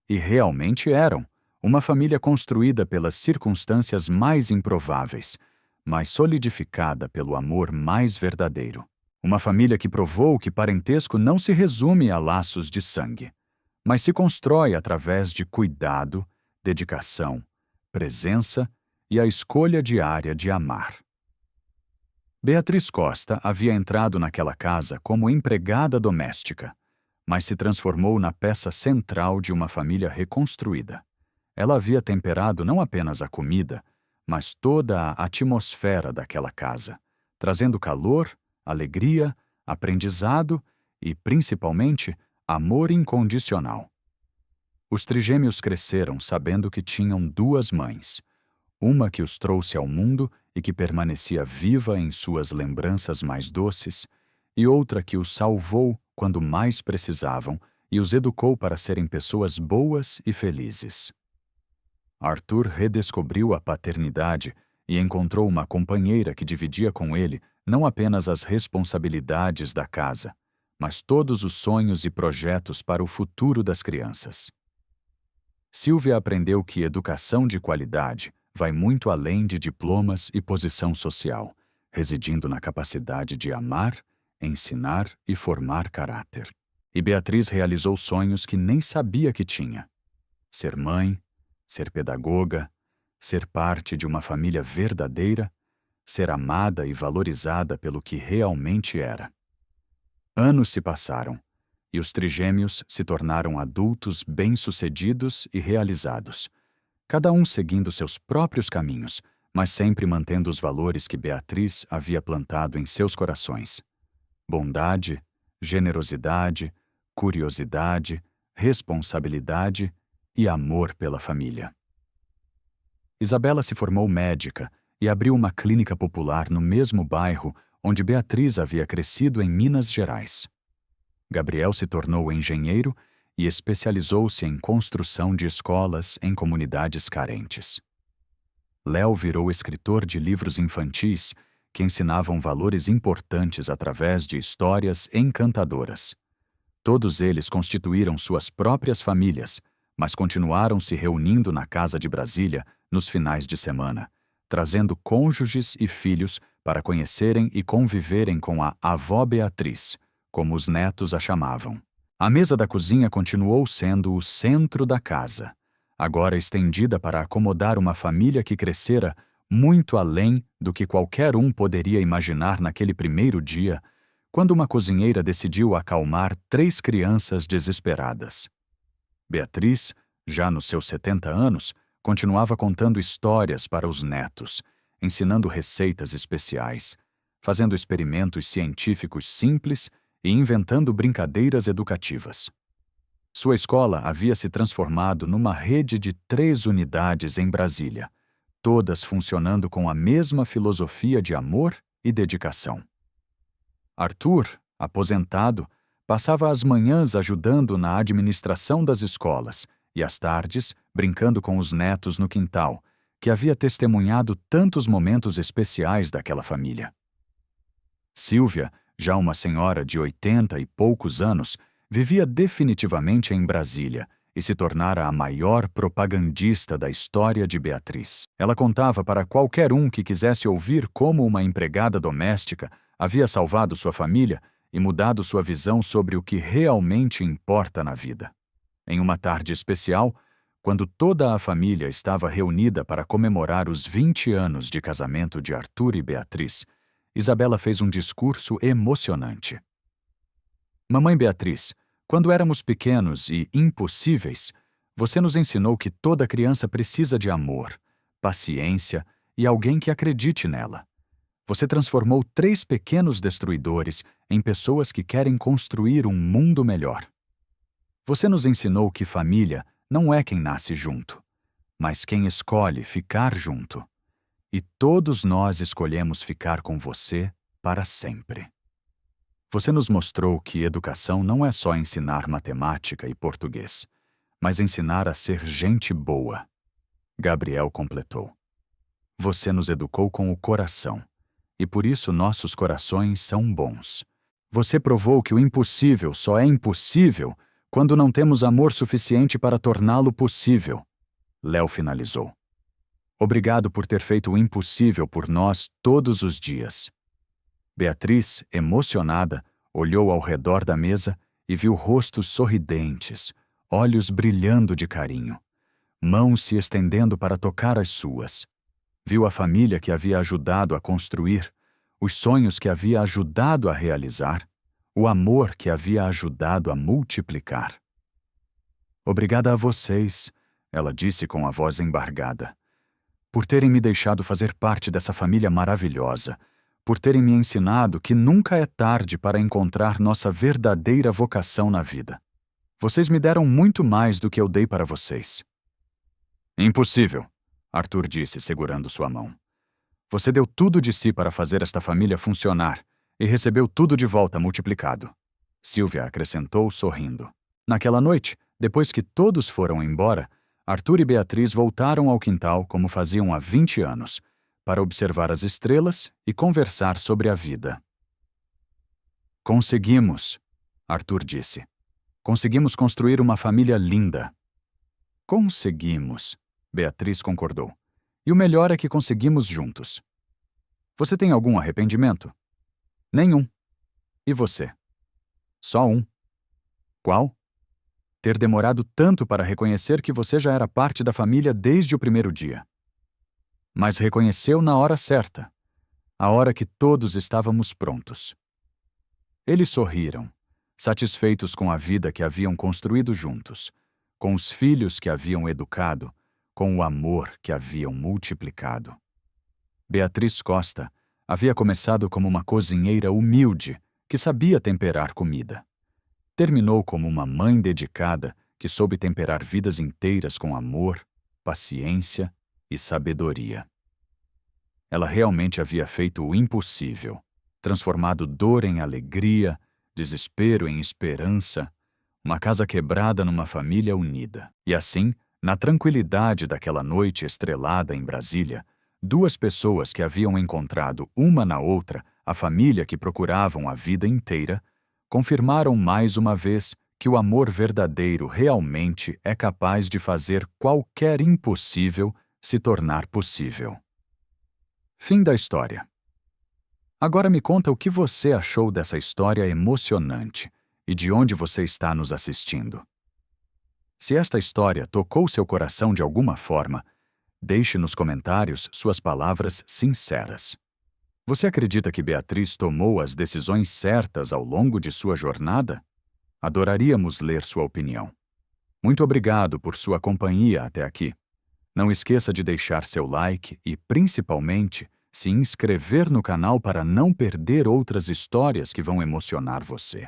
E realmente eram, uma família construída pelas circunstâncias mais improváveis, mas solidificada pelo amor mais verdadeiro. Uma família que provou que parentesco não se resume a laços de sangue, mas se constrói através de cuidado, dedicação, presença e a escolha diária de amar. Beatriz Costa havia entrado naquela casa como empregada doméstica, mas se transformou na peça central de uma família reconstruída. Ela havia temperado não apenas a comida, mas toda a atmosfera daquela casa, trazendo calor, alegria, aprendizado e, principalmente, amor incondicional. Os trigêmeos cresceram sabendo que tinham 2 mães, uma que os trouxe ao mundo e que permanecia viva em suas lembranças mais doces, e outra que os salvou quando mais precisavam e os educou para serem pessoas boas e felizes. Arthur redescobriu a paternidade e encontrou uma companheira que dividia com ele não apenas as responsabilidades da casa, mas todos os sonhos e projetos para o futuro das crianças. Silvia aprendeu que educação de qualidade vai muito além de diplomas e posição social, residindo na capacidade de amar, ensinar e formar caráter. E Beatriz realizou sonhos que nem sabia que tinha. Ser mãe, ser pedagoga, ser parte de uma família verdadeira, ser amada e valorizada pelo que realmente era. Anos se passaram, e os trigêmeos se tornaram adultos bem-sucedidos e realizados, cada um seguindo seus próprios caminhos, mas sempre mantendo os valores que Beatriz havia plantado em seus corações: bondade, generosidade, curiosidade, responsabilidade e amor pela família. Isabela se formou médica e abriu uma clínica popular no mesmo bairro onde Beatriz havia crescido em Minas Gerais. Gabriel se tornou engenheiro e especializou-se em construção de escolas em comunidades carentes. Léo virou escritor de livros infantis que ensinavam valores importantes através de histórias encantadoras. Todos eles constituíram suas próprias famílias, mas continuaram se reunindo na casa de Brasília nos finais de semana, trazendo cônjuges e filhos para conhecerem e conviverem com a avó Beatriz, como os netos a chamavam. A mesa da cozinha continuou sendo o centro da casa, agora estendida para acomodar uma família que crescera muito além do que qualquer um poderia imaginar naquele primeiro dia, quando uma cozinheira decidiu acalmar 3 crianças desesperadas. Beatriz, já nos seus 70 anos, continuava contando histórias para os netos, ensinando receitas especiais, fazendo experimentos científicos simples e inventando brincadeiras educativas. Sua escola havia se transformado numa rede de 3 unidades em Brasília, todas funcionando com a mesma filosofia de amor e dedicação. Arthur, aposentado, passava as manhãs ajudando na administração das escolas e às tardes brincando com os netos no quintal, que havia testemunhado tantos momentos especiais daquela família. Sílvia, já uma senhora de 80 e poucos anos, vivia definitivamente em Brasília e se tornara a maior propagandista da história de Beatriz. Ela contava para qualquer um que quisesse ouvir como uma empregada doméstica havia salvado sua família e mudado sua visão sobre o que realmente importa na vida. Em uma tarde especial, Quando toda a família estava reunida para comemorar os 20 anos de casamento de Arthur e Beatriz, Isabela fez um discurso emocionante. Mamãe Beatriz, quando éramos pequenos e impossíveis, você nos ensinou que toda criança precisa de amor, paciência e alguém que acredite nela. Você transformou 3 pequenos destruidores em pessoas que querem construir um mundo melhor. Você nos ensinou que família não é quem nasce junto, mas quem escolhe ficar junto. E todos nós escolhemos ficar com você para sempre. Você nos mostrou que educação não é só ensinar matemática e português, mas ensinar a ser gente boa. Gabriel completou. Você nos educou com o coração, e por isso nossos corações são bons. Você provou que o impossível só é impossível quando não temos amor suficiente para torná-lo possível. Léo finalizou. Obrigado por ter feito o impossível por nós todos os dias. Beatriz, emocionada, olhou ao redor da mesa e viu rostos sorridentes, olhos brilhando de carinho, mãos se estendendo para tocar as suas. Viu a família que havia ajudado a construir, os sonhos que havia ajudado a realizar, o amor que havia ajudado a multiplicar. Obrigada a vocês, ela disse com a voz embargada, por terem me deixado fazer parte dessa família maravilhosa, por terem me ensinado que nunca é tarde para encontrar nossa verdadeira vocação na vida. Vocês me deram muito mais do que eu dei para vocês. Impossível, Arthur disse, segurando sua mão. Você deu tudo de si para fazer esta família funcionar e recebeu tudo de volta multiplicado. Silvia acrescentou, sorrindo. Naquela noite, depois que todos foram embora, Arthur e Beatriz voltaram ao quintal como faziam há 20 anos, para observar as estrelas e conversar sobre a vida. Conseguimos, Arthur disse. Conseguimos construir uma família linda. Conseguimos, Beatriz concordou. E o melhor é que conseguimos juntos. Você tem algum arrependimento? Nenhum. E você? Só um. Qual? Ter demorado tanto para reconhecer que você já era parte da família desde o primeiro dia. Mas reconheceu na hora certa, a hora que todos estávamos prontos. Eles sorriram, satisfeitos com a vida que haviam construído juntos, com os filhos que haviam educado, com o amor que haviam multiplicado. Beatriz Costa havia começado como uma cozinheira humilde que sabia temperar comida. Terminou como uma mãe dedicada que soube temperar vidas inteiras com amor, paciência e sabedoria. Ela realmente havia feito o impossível, transformado dor em alegria, desespero em esperança, uma casa quebrada numa família unida. E assim, na tranquilidade daquela noite estrelada em Brasília, 2 pessoas que haviam encontrado uma na outra a família que procuravam a vida inteira, confirmaram mais uma vez que o amor verdadeiro realmente é capaz de fazer qualquer impossível se tornar possível. Fim da história. Agora me conta o que você achou dessa história emocionante e de onde você está nos assistindo. Se esta história tocou seu coração de alguma forma, deixe nos comentários suas palavras sinceras. Você acredita que Beatriz tomou as decisões certas ao longo de sua jornada? Adoraríamos ler sua opinião. Muito obrigado por sua companhia até aqui. Não esqueça de deixar seu like e, principalmente, se inscrever no canal para não perder outras histórias que vão emocionar você.